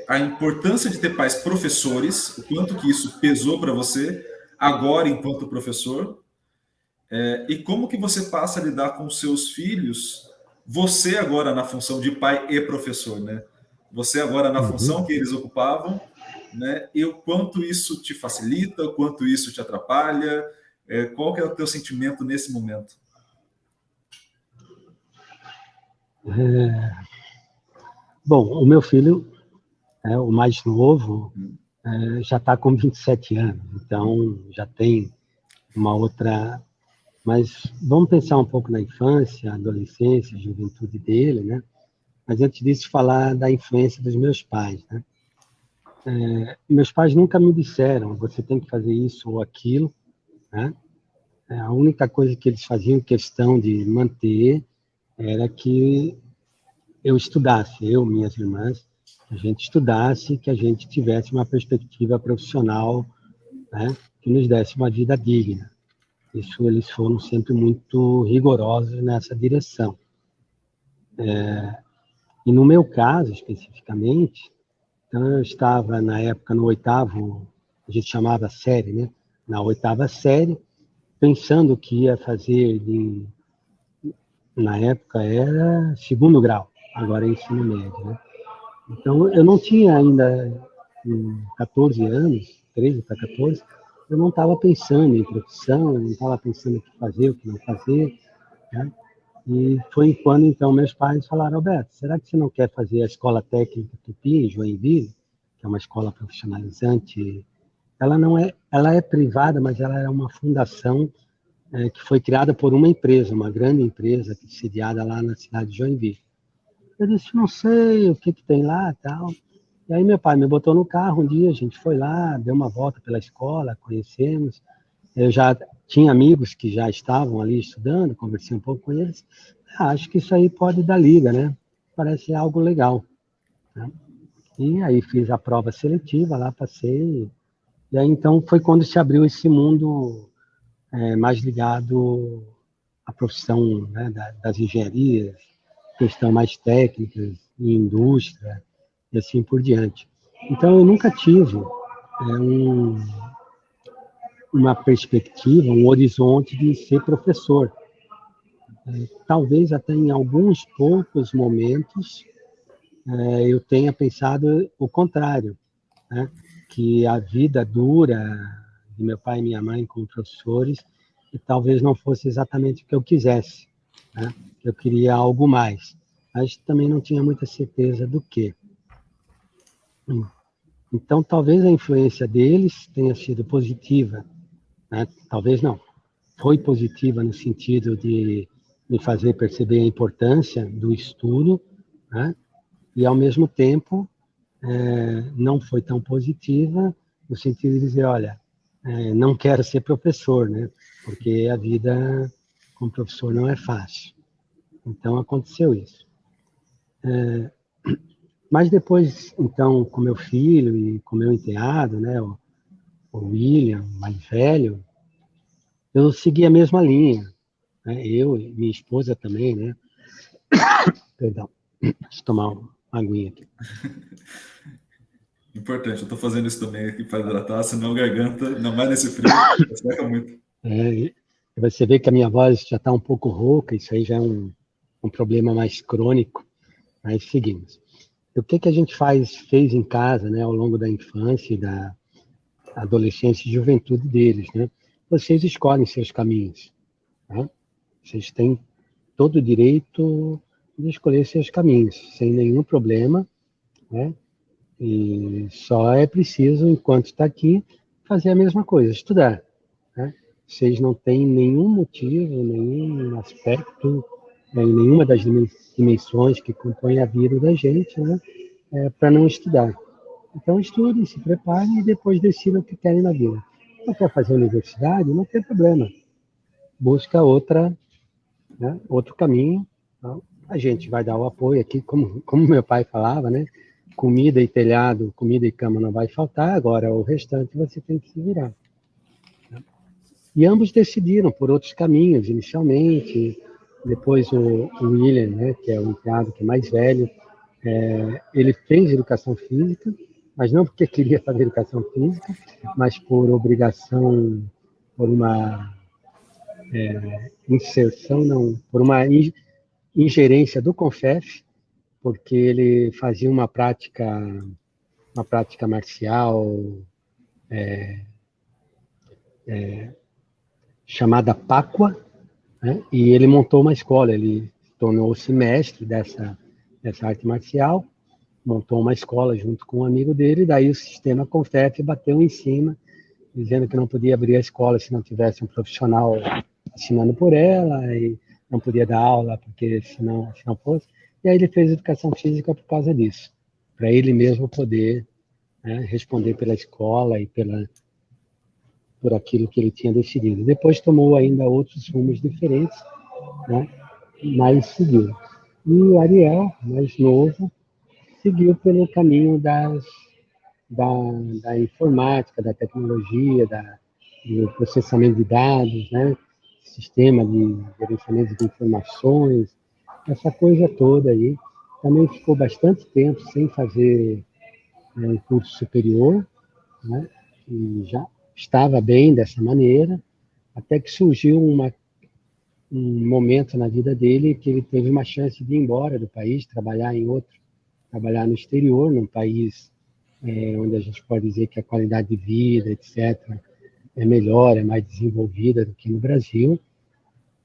a importância de ter pais professores, o quanto que isso pesou para você agora enquanto professor, e como que você passa a lidar com seus filhos, você agora na função de pai e professor, né? Você agora na função que eles ocupavam, né? E o quanto isso te facilita, o quanto isso te atrapalha, qual que é o teu sentimento nesse momento? Bom, o meu filho, o mais novo, já está com 27 anos, então já tem uma outra... Mas vamos pensar um pouco na infância, adolescência, juventude dele, né? Mas antes disso, falar da influência dos meus pais, né? Meus pais nunca me disseram, você tem que fazer isso ou aquilo, né? A única coisa que eles faziam questão de manter era que eu estudasse, eu, minhas irmãs, que a gente estudasse, que a gente tivesse uma perspectiva profissional, né? Que nos desse uma vida digna. Isso eles foram sempre muito rigorosos nessa direção. E no meu caso, especificamente, então eu estava, na época, no oitavo, a gente chamava série, né? na 8ª série, pensando que ia fazer na época era 2º grau, agora é ensino médio, né? Então, eu não tinha ainda 14 anos, 13 para 14, eu não estava pensando em profissão, eu não estava pensando o que fazer, o que não fazer, né? E foi quando, então, meus pais falaram: Roberto, será que você não quer fazer a Escola Técnica Tupi, em Joinville, que é uma escola profissionalizante? Ela é privada, mas ela é uma fundação que foi criada por uma empresa, uma grande empresa, sediada lá na cidade de Joinville. Eu disse: não sei o que tem lá, tal. E aí meu pai me botou no carro um dia, a gente foi lá, deu uma volta pela escola, conhecemos. Eu já tinha amigos que já estavam ali estudando, conversei um pouco com eles. Acho que isso aí pode dar liga, né? Parece algo legal, né? E aí fiz a prova seletiva lá, passei. E aí então foi quando se abriu esse mundo mais ligado à profissão, né, das engenharias, questão mais técnicas, indústria e assim por diante. Então eu nunca tive uma perspectiva, um horizonte de ser professor. Talvez até em alguns poucos momentos eu tenha pensado o contrário, né? Que a vida dura de meu pai e minha mãe como professores e talvez não fosse exatamente o que eu quisesse, né? Eu queria algo mais, mas também não tinha muita certeza do que. Então, talvez a influência deles tenha sido positiva, né? Talvez não. Foi positiva no sentido de me fazer perceber a importância do estudo, né? E, ao mesmo tempo, não foi tão positiva no sentido de dizer: olha, não quero ser professor, né? Porque a vida como professor não é fácil. Então, aconteceu isso. Mas depois, então, com meu filho e com meu enteado, né, o William, mais velho, eu segui a mesma linha, né? Eu e minha esposa também, né? Perdão, deixa eu tomar uma aguinha aqui. Importante, eu estou fazendo isso também aqui para hidratar, senão a garganta, não mais nesse frio, seca muito. Você vê que a minha voz já está um pouco rouca, isso aí já é um problema mais crônico, mas seguimos. O que a gente fez em casa, né, ao longo da infância e da adolescência e juventude deles, né? Vocês escolhem seus caminhos, tá? Vocês têm todo o direito de escolher seus caminhos, sem nenhum problema, né? E só é preciso, enquanto está aqui, fazer a mesma coisa, estudar, né? Vocês não têm nenhum motivo, nenhum aspecto, em nenhuma das dimensões que compõem a vida da gente, né, para não estudar. Então, estudem, se preparem e depois decidam o que querem na vida. Não quer fazer universidade? Não tem problema. Busca outro caminho. Então, a gente vai dar o apoio aqui, como meu pai falava, né? Comida e telhado, comida e cama não vai faltar, agora o restante você tem que se virar. E ambos decidiram por outros caminhos, inicialmente. Depois o William, né, que é o enteado que é mais velho, ele fez educação física, mas não porque queria fazer educação física, mas por obrigação, por uma inserção, não, por uma ingerência do Confef, porque ele fazia uma prática marcial chamada Páqua, né? E ele montou uma escola, ele tornou-se mestre dessa arte marcial, montou uma escola junto com um amigo dele, e daí o sistema Confef bateu em cima, dizendo que não podia abrir a escola se não tivesse um profissional assinando por ela, e não podia dar aula porque se não fosse. E aí ele fez educação física por causa disso, para ele mesmo poder, né, responder pela escola e por aquilo que ele tinha decidido. Depois tomou ainda outros rumos diferentes, né, mas seguiu. E o Ariel, mais novo, seguiu pelo caminho da informática, da tecnologia, do processamento de dados, né? Sistema de gerenciamento de informações, essa coisa toda aí. Também ficou bastante tempo sem fazer um curso superior, né? E estava bem dessa maneira, até que surgiu um momento na vida dele que ele teve uma chance de ir embora do país, trabalhar no exterior, num país onde a gente pode dizer que a qualidade de vida, etc., é melhor, é mais desenvolvida do que no Brasil.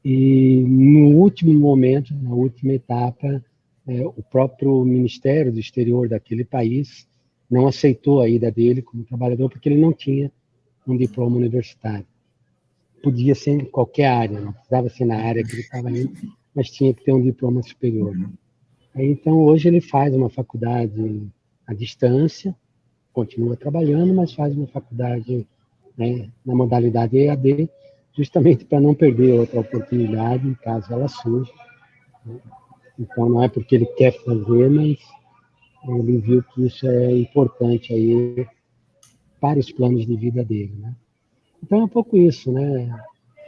E no último momento, na última etapa, o próprio Ministério do Exterior daquele país não aceitou a ida dele como trabalhador porque ele não tinha um diploma universitário. Podia ser em qualquer área, não precisava ser na área que ele estava indo, mas tinha que ter um diploma superior. Então, hoje ele faz uma faculdade à distância, continua trabalhando, mas faz uma faculdade, né, na modalidade EAD, justamente para não perder outra oportunidade, caso ela surja. Então, não é porque ele quer fazer, mas ele viu que isso é importante aí para os planos de vida dele, né? Então, é um pouco isso, né?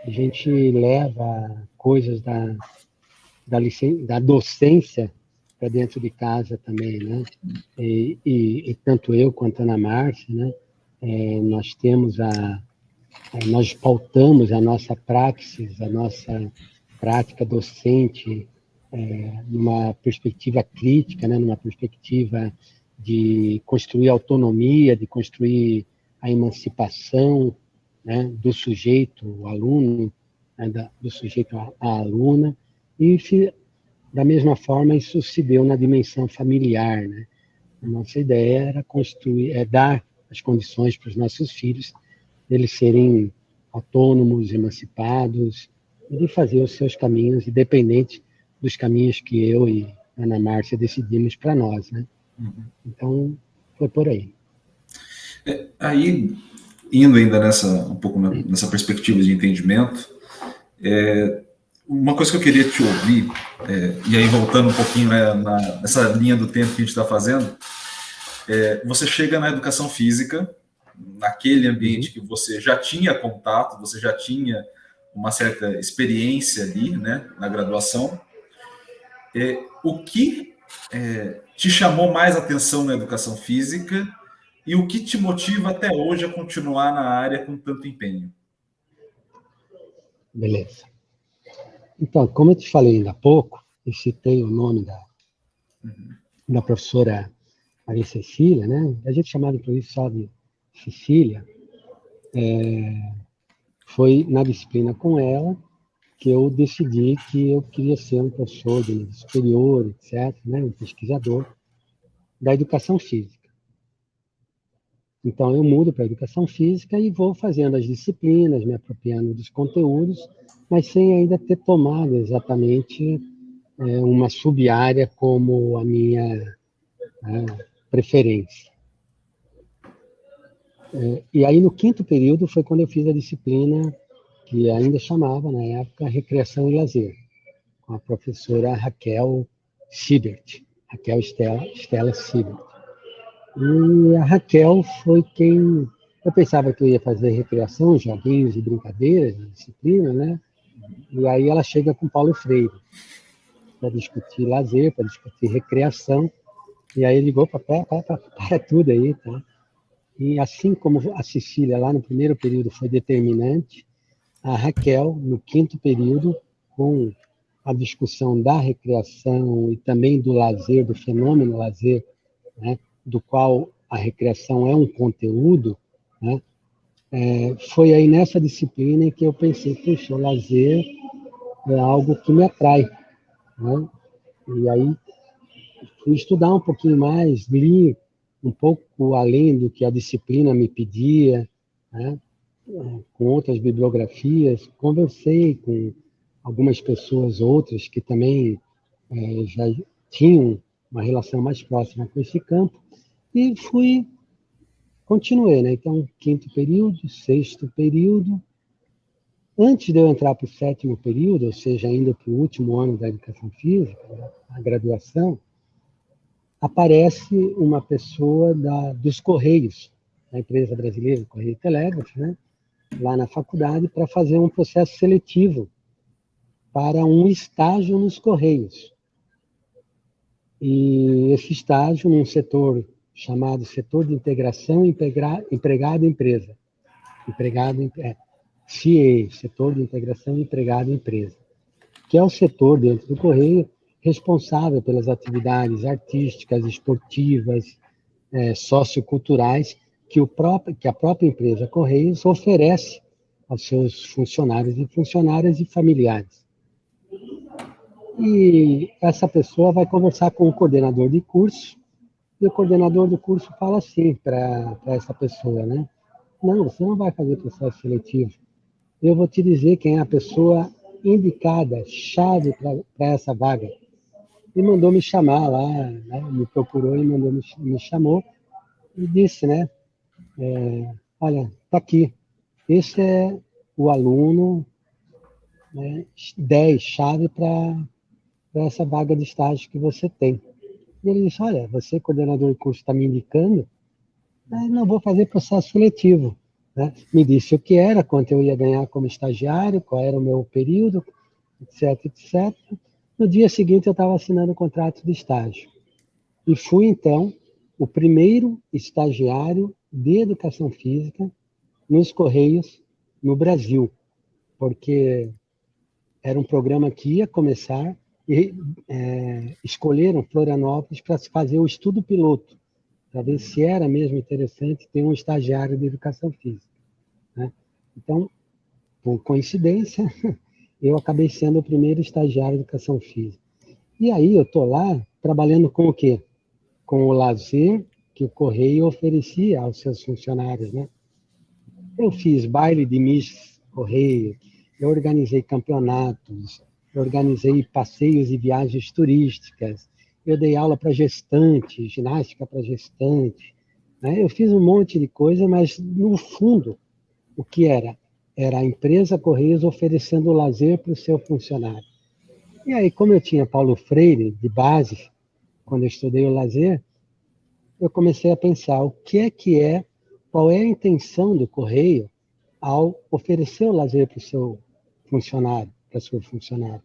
A gente leva coisas da docência para dentro de casa também, né? E tanto eu quanto a Ana Márcia, né? Nós pautamos a nossa praxis, a nossa prática docente numa perspectiva crítica, né? Numa perspectiva de construir autonomia, de construir a emancipação, né? Do sujeito, o aluno, né? Do sujeito à aluna, e da mesma forma isso se deu na dimensão familiar, né? A nossa ideia era dar as condições para os nossos filhos eles serem autônomos, emancipados, e de fazer os seus caminhos, independente dos caminhos que eu e Ana Márcia decidimos para nós, né? Então, foi por aí. Aí, indo ainda um pouco nessa perspectiva de entendimento, uma coisa que eu queria te ouvir, e aí voltando um pouquinho, né, nessa linha do tempo que a gente está fazendo, você chega na educação física, naquele ambiente que você já tinha contato, você já tinha uma certa experiência ali, né, na graduação. O que te chamou mais atenção na educação física e o que te motiva até hoje a continuar na área com tanto empenho? Beleza. Então, como eu te falei ainda há pouco, eu citei o nome da professora Maria Cecília, né? A gente chamava inclusive só de Cecília. Foi na disciplina com ela que eu decidi que eu queria ser um professor de nível superior, etc., né? Um pesquisador da educação física. Então, eu mudo para a educação física e vou fazendo as disciplinas, me apropriando dos conteúdos, mas sem ainda ter tomado exatamente uma sub-área como a minha preferência. E aí, no quinto período, foi quando eu fiz a disciplina que ainda chamava, na época, Recreação e Lazer, com a professora Raquel Siebert, Raquel Stella Siebert. E a Raquel foi quem... Eu pensava que eu ia fazer recreação, joguinhos e brincadeiras, disciplina, né? E aí ela chega com Paulo Freire para discutir lazer, para discutir recreação. E aí ele ligou para tudo aí, tá? E assim como a Cecília lá no primeiro período foi determinante, a Raquel, no quinto período, com a discussão da recreação e também do lazer, do fenômeno lazer, né, do qual a recreação é um conteúdo, né, foi aí nessa disciplina que eu pensei, puxa, o lazer é algo que me atrai. Né? E aí fui estudar um pouquinho mais, li um pouco além do que a disciplina me pedia, né? Com outras bibliografias, conversei com algumas pessoas outras que também já tinham uma relação mais próxima com esse campo, e continuei, né? Então, quinto período, sexto período. Antes de eu entrar para o sétimo período, ou seja, ainda para o último ano da educação física, a graduação, aparece uma pessoa dos Correios, da empresa brasileira, Correio e Telégrafo, né? Lá na faculdade, para fazer um processo seletivo para um estágio nos Correios. E esse estágio num setor chamado Setor de Integração Empregado-Empresa. CIE, Setor de Integração Empregado-Empresa, que é o setor dentro do Correio responsável pelas atividades artísticas, esportivas, socioculturais que a própria empresa Correios oferece aos seus funcionários e funcionárias e familiares. E essa pessoa vai conversar com o coordenador de curso, e o coordenador do curso fala assim para essa pessoa, né? Não, você não vai fazer processo seletivo. Eu vou te dizer quem é a pessoa indicada, chave para essa vaga. E mandou me chamar lá, né? Me procurou e me chamou e disse, né? Olha, tá aqui. Esse é o aluno, né, 10, chave para essa vaga de estágio que você tem. E ele disse, olha, você, coordenador de curso, está me indicando, não vou fazer processo seletivo. Né? Me disse o que era, quanto eu ia ganhar como estagiário, qual era o meu período, etc, etc. No dia seguinte, eu estava assinando o contrato de estágio. E fui, então, o primeiro estagiário de educação física nos Correios no Brasil, porque era um programa que ia começar e escolheram Florianópolis para se fazer o estudo piloto, para ver se era mesmo interessante ter um estagiário de educação física. Né? Então, por coincidência, eu acabei sendo o primeiro estagiário de educação física. E aí eu estou lá trabalhando com o quê? Com o lazer que o Correio oferecia aos seus funcionários. Né? Eu fiz baile de Miss Correio, eu organizei campeonatos, eu organizei passeios e viagens turísticas, eu dei aula para gestante, ginástica para gestante, né? Eu fiz um monte de coisa, mas no fundo, o que era? Era a empresa Correios oferecendo lazer para o seu funcionário. E aí, como eu tinha Paulo Freire de base, quando eu estudei o lazer, eu comecei a pensar qual é a intenção do Correio ao oferecer o lazer para o seu funcionário, para a sua funcionária.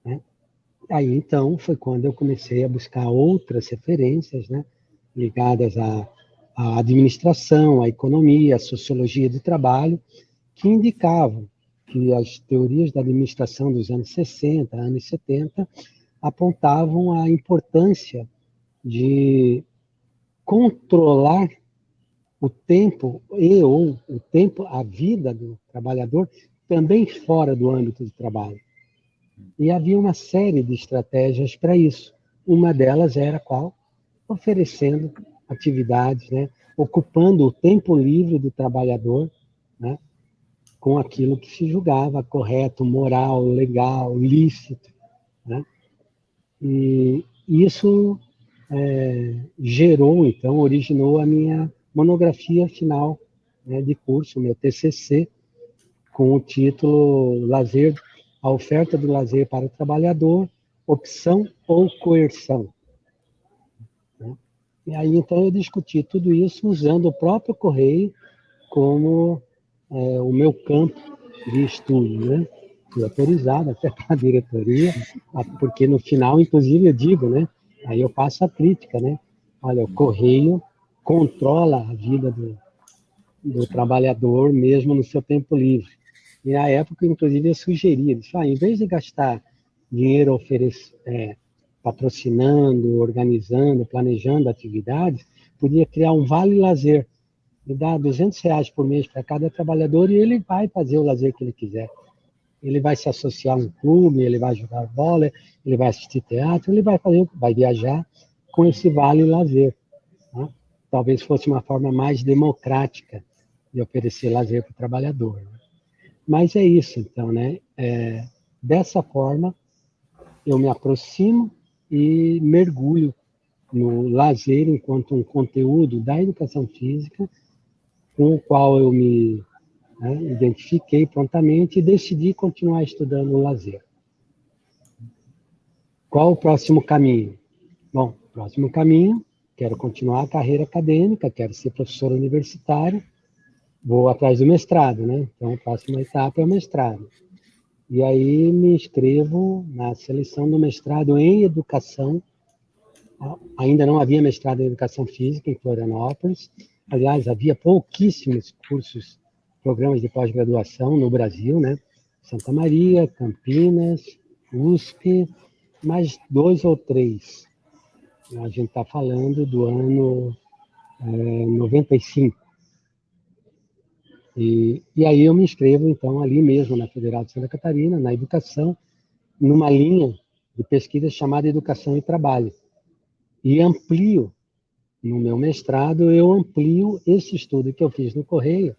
Né? Aí, então, foi quando eu comecei a buscar outras referências, né, ligadas à administração, à economia, à sociologia do trabalho, que indicavam que as teorias da administração dos anos 60, anos 70, apontavam a importância de controlar o tempo a vida do trabalhador também fora do âmbito do trabalho. E havia uma série de estratégias para isso. Uma delas era qual? Oferecendo atividades, né? Ocupando o tempo livre do trabalhador, né? Com aquilo que se julgava correto, moral, legal, lícito. Né? E isso originou a minha monografia final, né, de curso, meu TCC, com o título A oferta do lazer para o trabalhador, opção ou coerção. Né? E aí, então, eu discuti tudo isso usando o próprio Correio como o meu campo de estudo, né? Fui autorizado até pela diretoria, porque no final, inclusive, eu digo, né? Aí eu passo a crítica, né? Olha, o Correio controla a vida do trabalhador mesmo no seu tempo livre. E na época, inclusive, eu sugeria, disse, em vez de gastar dinheiro patrocinando, organizando, planejando atividades, podia criar um vale-lazer, e dar R$200 por mês para cada trabalhador e ele vai fazer o lazer que ele quiser. Ele vai se associar a um clube, ele vai jogar bola, ele vai assistir teatro, ele vai viajar com esse vale-lazer. Né? Talvez fosse uma forma mais democrática de oferecer lazer para o trabalhador. Né? Mas é isso, então, né? Dessa forma, eu me aproximo e mergulho no lazer enquanto um conteúdo da educação física, com o qual eu me identifiquei prontamente e decidi continuar estudando o lazer. Qual o próximo caminho? Bom, o próximo caminho, quero continuar a carreira acadêmica, quero ser professor universitário, vou atrás do mestrado, né? Então, a próxima etapa é o mestrado. E aí me inscrevo na seleção do mestrado em educação. Ainda não havia mestrado em educação física em Florianópolis. Aliás, havia pouquíssimos cursos programas de pós-graduação no Brasil, né? Santa Maria, Campinas, USP, mais 2 ou 3. A gente está falando do ano 95. E aí eu me inscrevo, então, ali mesmo na Federal de Santa Catarina, na educação, numa linha de pesquisa chamada Educação e Trabalho. E amplio, no meu mestrado, eu amplio esse estudo que eu fiz no Correio,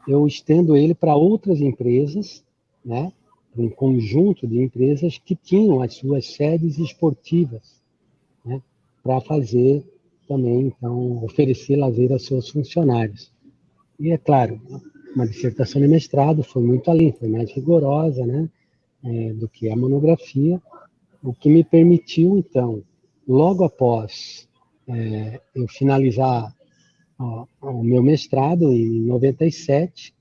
eu estendo ele para outras empresas, né? Um conjunto de empresas que tinham as suas sedes esportivas, né? Para fazer também, então, oferecer lazer aos seus funcionários. E, é claro, uma dissertação de mestrado foi muito além, foi mais rigorosa, né? Do que a monografia, o que me permitiu, então, logo após eu finalizar o meu mestrado, em 97,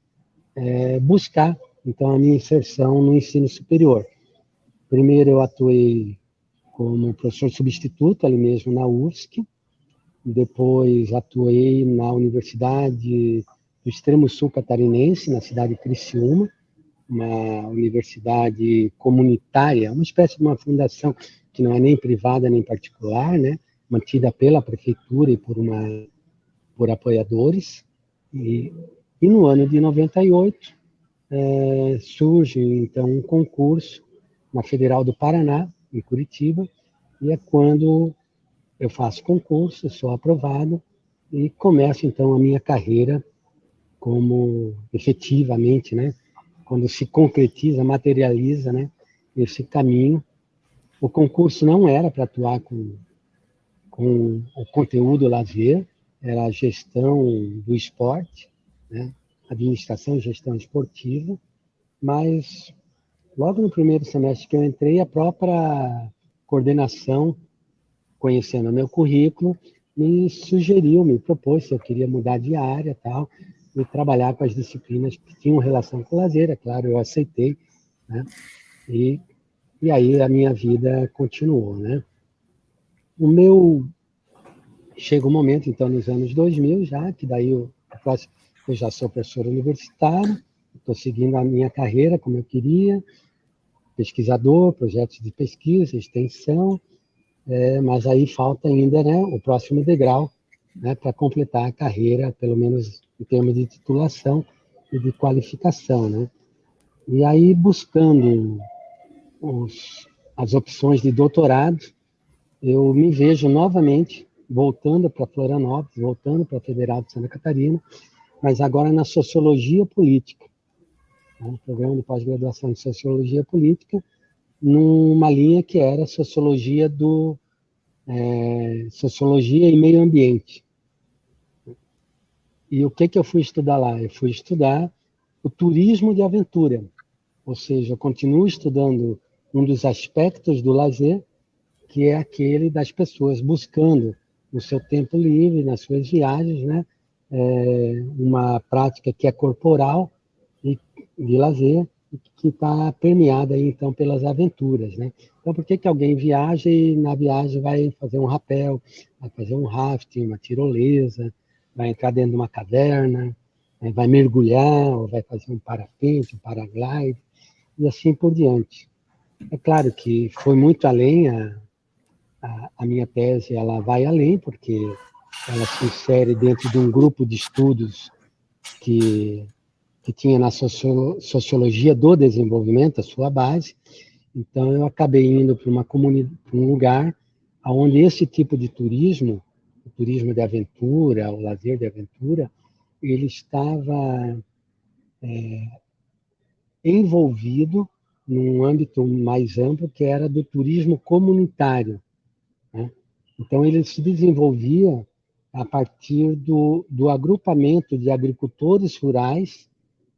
buscar, então, a minha inserção no ensino superior. Primeiro eu atuei como professor substituto, ali mesmo na UFSC, depois atuei na Universidade do Extremo Sul Catarinense, na cidade de Criciúma, uma universidade comunitária, uma espécie de uma fundação que não é nem privada nem particular, né? Mantida pela prefeitura e por apoiadores. E no ano de 98 surge então um concurso na Federal do Paraná, em Curitiba, e é quando eu faço concurso, sou aprovado e começo então a minha carreira como efetivamente, né? Quando se concretiza, materializa, né? Esse caminho. O concurso não era para atuar com o conteúdo lazer, era a gestão do esporte, né? Administração e gestão esportiva, mas logo no primeiro semestre que eu entrei, a própria coordenação, conhecendo o meu currículo, me sugeriu, me propôs se eu queria mudar de área tal, e trabalhar com as disciplinas que tinham relação com o lazer, é claro, eu aceitei, né? E aí a minha vida continuou, né? Chega um momento, então, nos anos 2000 já, que daí eu já sou professor universitário, estou seguindo a minha carreira como eu queria, pesquisador, projetos de pesquisa, extensão, mas aí falta ainda, né, o próximo degrau, né, para completar a carreira, pelo menos em termos de titulação e de qualificação, né? E aí, buscando as opções de doutorado, eu me vejo novamente voltando para Florianópolis, voltando para a Federal de Santa Catarina, mas agora na Sociologia Política, né? Programa de pós-graduação de Sociologia Política, numa linha que era Sociologia e Meio Ambiente. E o que eu fui estudar lá? Eu fui estudar o turismo de aventura, ou seja, eu continuo estudando um dos aspectos do lazer, que é aquele das pessoas buscando, no seu tempo livre, nas suas viagens, né, uma prática que é corporal e de lazer, que está permeada aí, então, pelas aventuras, né? Então, por que alguém viaja e na viagem vai fazer um rapel, vai fazer um rafting, uma tirolesa, vai entrar dentro de uma caverna, vai mergulhar, ou vai fazer um parapente, um paraglide, e assim por diante. É claro que foi muito além, a minha tese ela vai além, porque ela se insere dentro de um grupo de estudos que tinha na sociologia do desenvolvimento, a sua base. Então, eu acabei indo para uma comunidade, para um lugar onde esse tipo de turismo, o turismo de aventura, o lazer de aventura, ele estava envolvido num âmbito mais amplo, que era do turismo comunitário, né? Então, ele se desenvolvia a partir do agrupamento de agricultores rurais,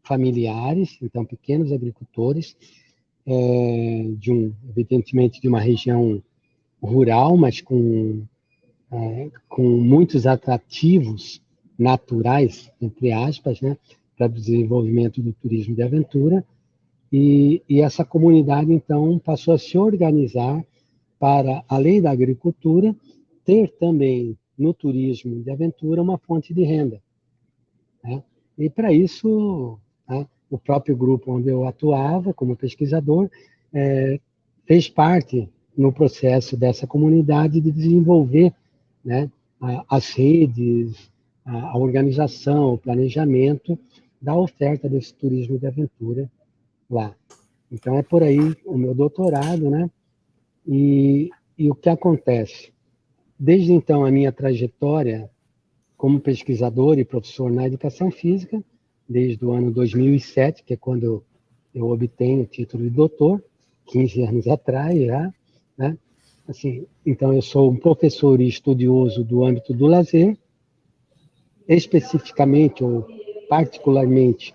familiares, então pequenos agricultores, evidentemente de uma região rural, mas com muitos atrativos naturais, entre aspas, né, para o desenvolvimento do turismo de aventura. E essa comunidade, então, passou a se organizar para, além da agricultura, ter também no turismo de aventura uma fonte de renda, né? E, para isso, né, o próprio grupo onde eu atuava como pesquisador fez parte no processo dessa comunidade de desenvolver, né, as redes, a organização, o planejamento da oferta desse turismo de aventura lá. Então, é por aí o meu doutorado, né? E o que acontece? Desde então, a minha trajetória como pesquisador e professor na educação física, desde o ano 2007, que é quando eu obtenho o título de doutor, 15 anos atrás já, né? Assim, então, eu sou um professor e estudioso do âmbito do lazer, especificamente ou particularmente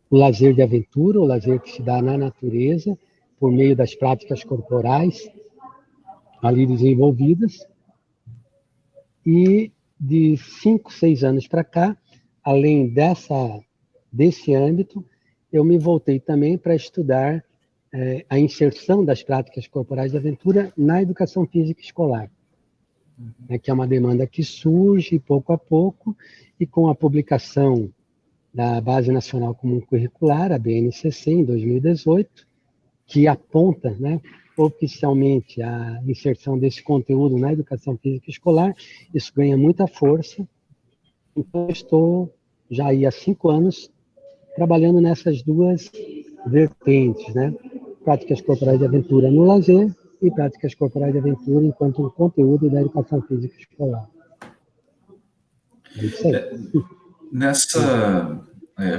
o lazer de aventura, o lazer que se dá na natureza, por meio das práticas corporais ali desenvolvidas. E de 5, 6 anos para cá, além desse âmbito, eu me voltei também para estudar a inserção das práticas corporais de aventura na educação física escolar, né, que é uma demanda que surge pouco a pouco, e com a publicação da Base Nacional Comum Curricular, a BNCC, em 2018, que aponta, né, oficialmente a inserção desse conteúdo na educação física escolar, isso ganha muita força. Então, eu estou já aí há 5 anos trabalhando nessas duas vertentes, né? Práticas corporais de aventura no lazer e práticas corporais de aventura enquanto conteúdo da educação física escolar. É isso aí.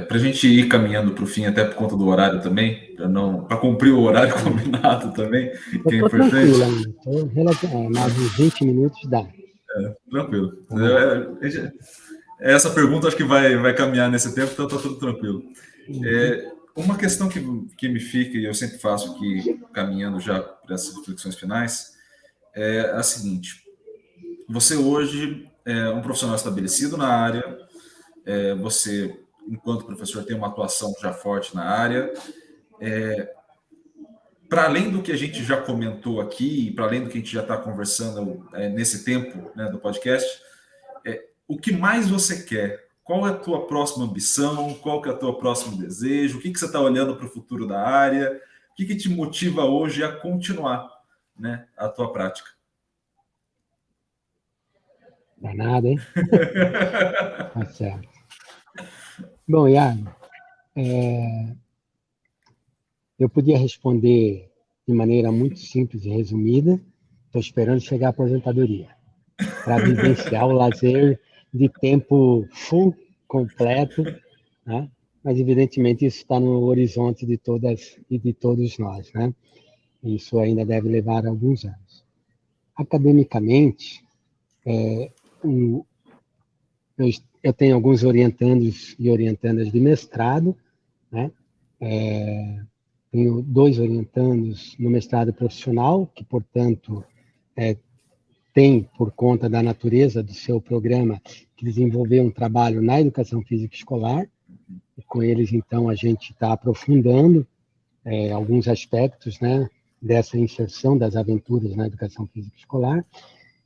Para a gente ir caminhando para o fim, até por conta do horário também, para cumprir o horário combinado também, que é Eu estou importante. tranquilo ainda, mais uns 20 minutos dá. Tranquilo. Essa pergunta acho que vai caminhar nesse tempo, então está tudo tranquilo. Uma questão que me fica, e eu sempre faço aqui, caminhando já para essas reflexões finais, é a seguinte: você hoje é um profissional estabelecido na área, você, enquanto professor, tem uma atuação já forte na área. Para além do que a gente já comentou aqui, para além do que a gente já está conversando nesse tempo, né, do podcast, o que mais você quer? Qual é a tua próxima ambição? Qual que é o teu próximo desejo? O que você está olhando para o futuro da área? O que te motiva hoje a continuar, né, a tua prática? Danado, hein? Tá certo. Bom, Iago, eu podia responder de maneira muito simples e resumida. Estou esperando chegar à aposentadoria para vivenciar o lazer de tempo full, completo, né? Mas, evidentemente, isso está no horizonte de todas e de todos nós, né? Isso ainda deve levar alguns anos. Academicamente, eu tenho alguns orientandos e orientandas de mestrado, né? Tenho 2 orientandos no mestrado profissional, que, portanto, tem, por conta da natureza do seu programa, que desenvolver um trabalho na educação física escolar, e com eles, então, a gente está aprofundando alguns aspectos, né, dessa inserção das aventuras na educação física escolar.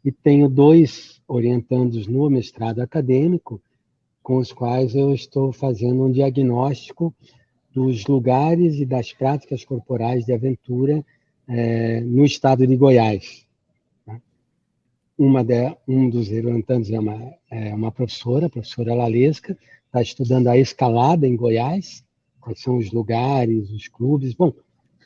E tenho 2 orientandos no mestrado acadêmico, com os quais eu estou fazendo um diagnóstico dos lugares e das práticas corporais de aventura no estado de Goiás. Um dos orientandos é uma professora, a professora Lalesca, está estudando a escalada em Goiás, quais são os lugares, os clubes, bom,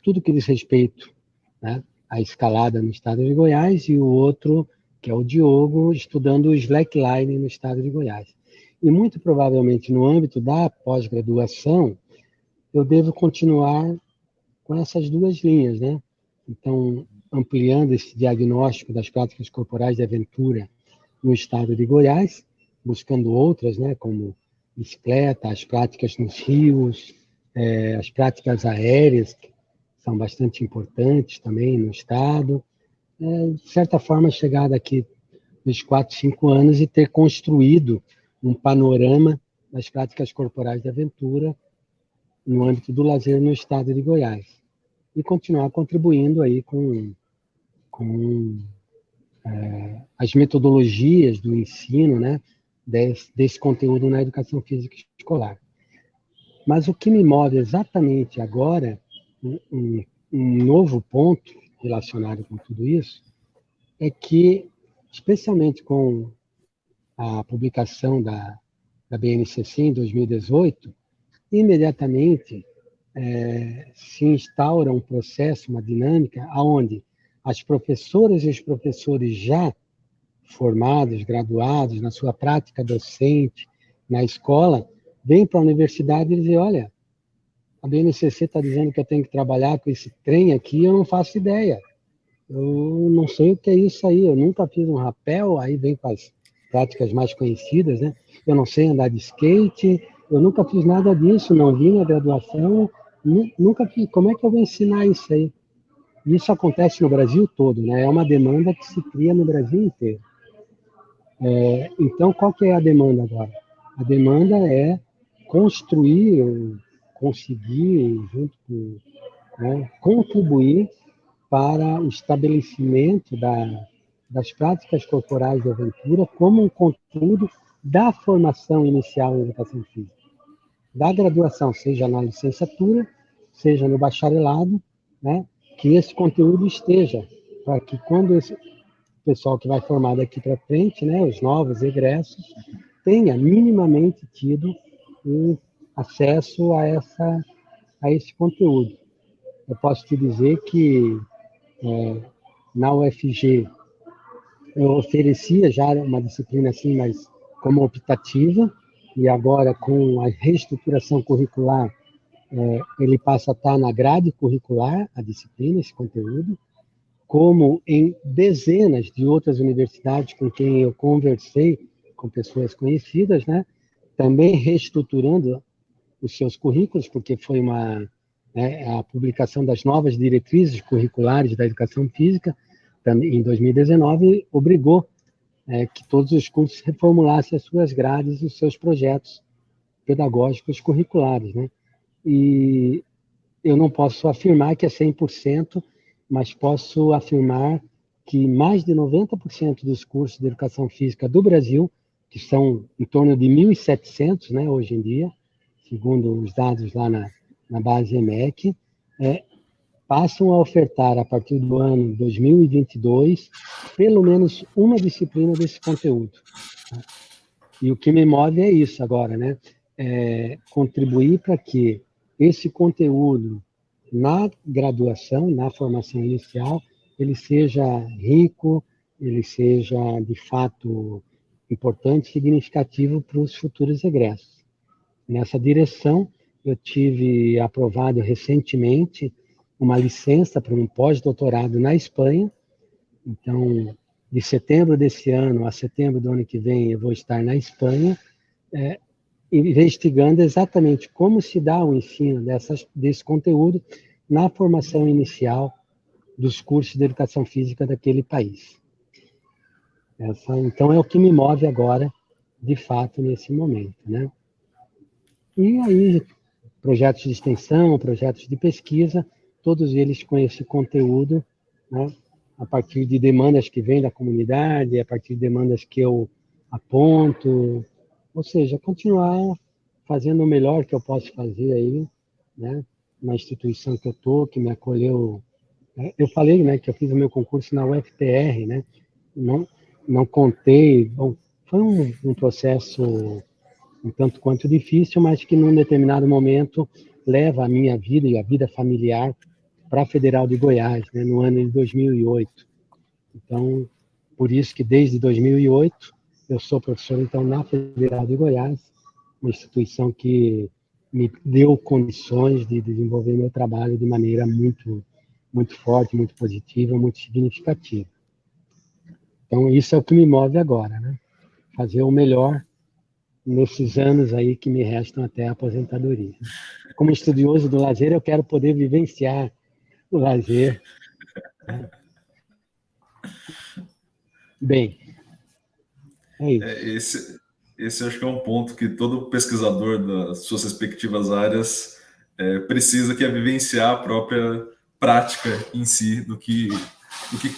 tudo que diz respeito, né, à escalada no estado de Goiás, e o outro, que é o Diogo, estudando o slackline no estado de Goiás. E muito provavelmente no âmbito da pós-graduação, eu devo continuar com essas 2 linhas, né? Então, ampliando esse diagnóstico das práticas corporais de aventura no estado de Goiás, buscando outras, né, como bicicleta, as práticas nos rios, as práticas aéreas, que são bastante importantes também no estado. De certa forma, chegar daqui nos 4, 5 anos e ter construído um panorama das práticas corporais de aventura no âmbito do lazer no estado de Goiás. E continuar contribuindo aí com as metodologias do ensino, né, desse conteúdo na educação física escolar. Mas o que me move exatamente agora, um novo ponto relacionado com tudo isso, é que, especialmente com a publicação da BNCC em 2018, imediatamente se instaura um processo, uma dinâmica, onde as professoras e os professores já formados, graduados, na sua prática docente, na escola, vêm para a universidade e dizem, olha, a BNCC está dizendo que eu tenho que trabalhar com esse trem aqui, eu não faço ideia. Eu não sei o que é isso aí, eu nunca fiz um rapel, aí vem com as práticas mais conhecidas, né? Eu não sei andar de skate, eu nunca fiz nada disso, não vi na graduação, nunca fiz. Como é que eu vou ensinar isso aí? Isso acontece no Brasil todo, né? É uma demanda que se cria no Brasil inteiro. Então, qual que é a demanda agora? A demanda é construir, conseguir, junto com, né, contribuir para o estabelecimento das práticas corporais de aventura como um conteúdo da formação inicial em educação física, da graduação, seja na licenciatura, seja no bacharelado, né, que esse conteúdo esteja, para que quando esse pessoal que vai formar daqui para frente, né, os novos egressos, tenha minimamente tido um acesso a esse conteúdo. Eu posso te dizer que na UFG eu oferecia já uma disciplina assim, mas como optativa, e agora com a reestruturação curricular, ele passa a estar na grade curricular, a disciplina, esse conteúdo, como em dezenas de outras universidades com quem eu conversei, com pessoas conhecidas, né? Também reestruturando os seus currículos, porque foi a publicação das novas diretrizes curriculares da educação física, em 2019, obrigou que todos os cursos reformulassem as suas grades e os seus projetos pedagógicos curriculares, né? E eu não posso afirmar que é 100%, mas posso afirmar que mais de 90% dos cursos de educação física do Brasil, que são em torno de 1.700, né, hoje em dia, segundo os dados lá na base EMEC, passam a ofertar, a partir do ano 2022, pelo menos uma disciplina desse conteúdo. E o que me move é isso agora, né? Contribuir para que esse conteúdo na graduação, na formação inicial, ele seja rico, ele seja, de fato, importante, significativo para os futuros egressos. Nessa direção, eu tive aprovado recentemente uma licença para um pós-doutorado na Espanha. Então, de setembro desse ano a setembro do ano que vem, eu vou estar na Espanha, investigando exatamente como se dá o ensino desse conteúdo na formação inicial dos cursos de educação física daquele país. Então, é o que me move agora, de fato, nesse momento, né? E aí, projetos de extensão, projetos de pesquisa, todos eles com esse conteúdo, né, a partir de demandas que vêm da comunidade, a partir de demandas que eu aponto, ou seja, continuar fazendo o melhor que eu posso fazer aí, né, na instituição que eu estou, que me acolheu. Eu falei, né, que eu fiz o meu concurso na UFPR, né, não contei, bom, foi um processo um tanto quanto difícil, mas que num determinado momento leva a minha vida e a vida familiar para a Federal de Goiás, né, no ano de 2008. Então, por isso que desde 2008 eu sou professor então na Federal de Goiás, uma instituição que me deu condições de desenvolver meu trabalho de maneira muito, muito forte, muito positiva, muito significativa. Então, isso é o que me move agora, né? Fazer o melhor nesses anos aí que me restam até a aposentadoria. Como estudioso do lazer, eu quero poder vivenciar o lazer. Bem, é isso. Esse acho que é um ponto que todo pesquisador das suas respectivas áreas precisa, que é vivenciar a própria prática em si, do que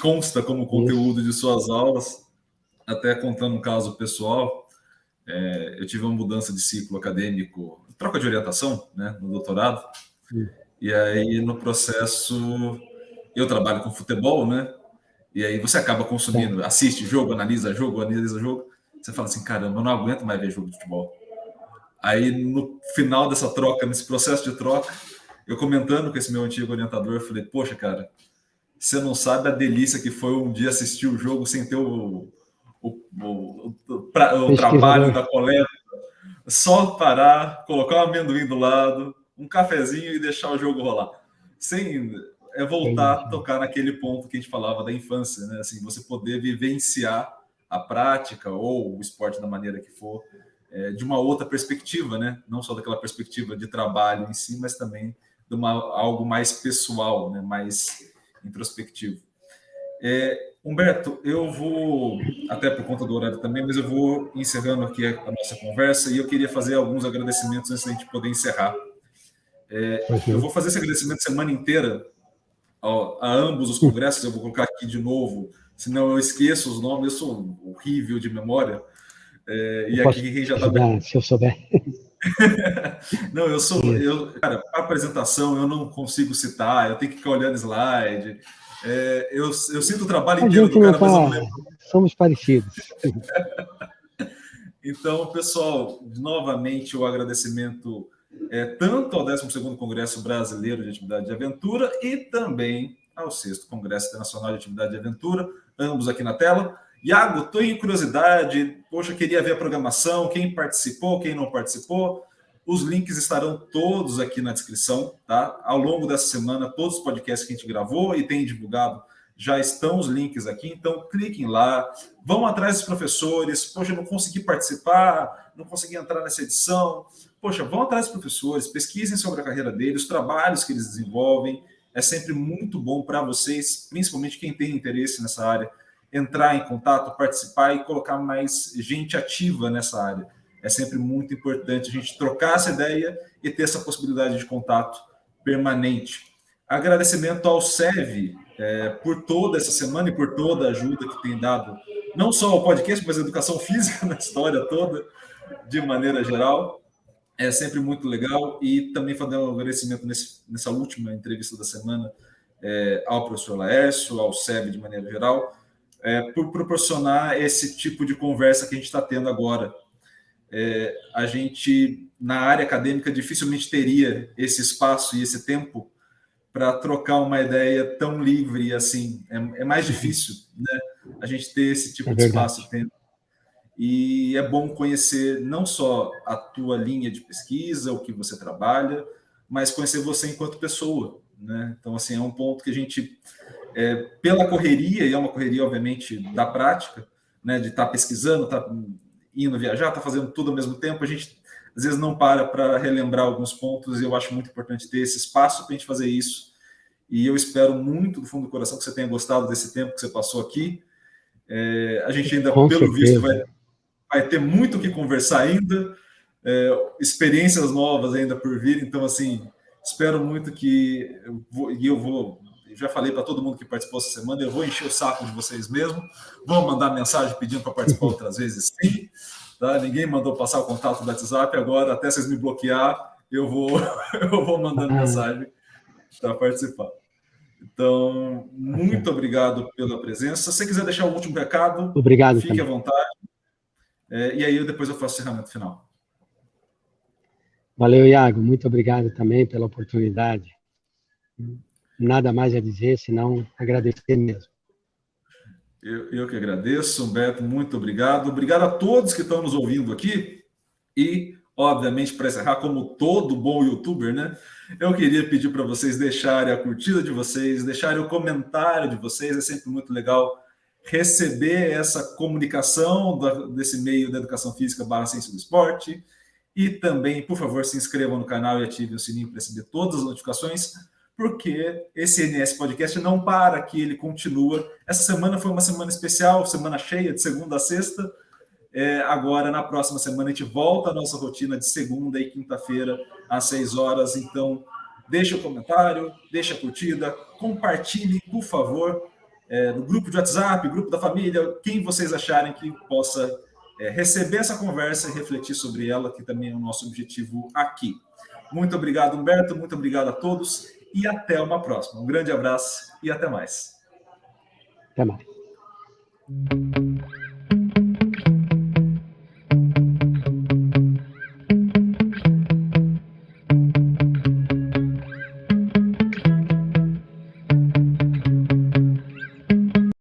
consta como conteúdo de suas aulas. Até contando um caso pessoal, Eu tive uma mudança de ciclo acadêmico, troca de orientação, né, no doutorado, e aí no processo eu trabalho com futebol, né, e aí você acaba consumindo, assiste jogo, analisa jogo, você fala assim, caramba, eu não aguento mais ver jogo de futebol. Aí no final dessa troca, nesse processo de troca, eu comentando com esse meu antigo orientador, eu falei, poxa, cara, você não sabe a delícia que foi um dia assistir o jogo sem ter o trabalho da coleta, só parar, colocar um amendoim do lado, um cafezinho e deixar o jogo rolar. Voltar a tocar naquele ponto que a gente falava da infância, né? Assim, você poder vivenciar a prática ou o esporte da maneira que for, de uma outra perspectiva, né? Não só daquela perspectiva de trabalho em si, mas também de algo mais pessoal, né? Mais introspectivo. Humberto, eu vou, até por conta do horário também, mas eu vou encerrando aqui a nossa conversa e eu queria fazer alguns agradecimentos antes da gente poder encerrar. Eu vou fazer esse agradecimento semana inteira a ambos os congressos, eu vou colocar aqui de novo, senão eu esqueço os nomes, eu sou horrível de memória. E aqui quem já está... Se eu souber. Não, cara, a apresentação eu não consigo citar, eu tenho que ficar olhando slide. Eu sinto o trabalho inteiro do cara, mas eu não lembro. Somos parecidos. Então, pessoal, novamente o agradecimento tanto ao 12º Congresso Brasileiro de Atividade de Aventura e também ao 6º Congresso Internacional de Atividade de Aventura, ambos aqui na tela. Iago, estou em curiosidade, poxa, queria ver a programação, quem participou, quem não participou. Os links estarão todos aqui na descrição, tá? Ao longo dessa semana, todos os podcasts que a gente gravou e tem divulgado, já estão os links aqui, então cliquem lá, vão atrás dos professores. Poxa, eu não consegui participar, não consegui entrar nessa edição. Poxa, vão atrás dos professores, pesquisem sobre a carreira deles, os trabalhos que eles desenvolvem. É sempre muito bom para vocês, principalmente quem tem interesse nessa área, entrar em contato, participar e colocar mais gente ativa nessa área. É sempre muito importante a gente trocar essa ideia e ter essa possibilidade de contato permanente. Agradecimento ao SEV por toda essa semana e por toda a ajuda que tem dado, não só ao podcast, mas a educação física na história toda, de maneira geral. É sempre muito legal. E também fazer um agradecimento nessa última entrevista da semana ao professor Laércio, ao SEV de maneira geral, por proporcionar esse tipo de conversa que a gente está tendo agora. A gente, na área acadêmica, dificilmente teria esse espaço e esse tempo para trocar uma ideia tão livre assim. É mais difícil, né, a gente ter esse tipo de espaço e tempo. E é bom conhecer não só a tua linha de pesquisa, o que você trabalha, mas conhecer você enquanto pessoa, né? Então, assim, é um ponto que a gente, pela correria, e é uma correria, obviamente, da prática, né, de estar pesquisando, estar indo viajar, estar fazendo tudo ao mesmo tempo, a gente, às vezes, não para relembrar alguns pontos, e eu acho muito importante ter esse espaço para a gente fazer isso. E eu espero muito, do fundo do coração, que você tenha gostado desse tempo que você passou aqui. A gente ainda, pelo visto, vai ter muito o que conversar ainda, experiências novas ainda por vir. Então, assim, espero muito que eu já falei para todo mundo que participou essa semana, eu vou encher o saco de vocês mesmo, vou mandar mensagem pedindo para participar outras vezes, sim, tá? Ninguém mandou passar o contato do WhatsApp, agora até vocês me bloquear, eu vou mandando mensagem para participar. Então, muito obrigado pela presença. Se você quiser deixar o último recado, obrigado, fique à vontade. E aí depois eu faço o encerramento final. Valeu, Iago. Muito obrigado também pela oportunidade. Nada mais a dizer, senão agradecer mesmo. Eu que agradeço, Humberto, muito obrigado. Obrigado a todos que estão nos ouvindo aqui. E, obviamente, para encerrar, como todo bom youtuber, né? Eu queria pedir para vocês deixarem a curtida de vocês, deixarem o comentário de vocês. É sempre muito legal receber essa comunicação desse meio da educação física / ciência do esporte. E também, por favor, se inscrevam no canal e ativem o sininho para receber todas as notificações, porque esse NS Podcast não para aqui, ele continua. Essa semana foi uma semana especial, semana cheia, de segunda a sexta. Agora, na próxima semana, a gente volta à nossa rotina de segunda e quinta-feira, às 6 horas. Então, deixa o comentário, deixa a curtida, compartilhe, por favor, no grupo de WhatsApp, grupo da família, quem vocês acharem que possa receber essa conversa e refletir sobre ela, que também é o nosso objetivo aqui. Muito obrigado, Humberto, muito obrigado a todos e até uma próxima. Um grande abraço e até mais. Até mais.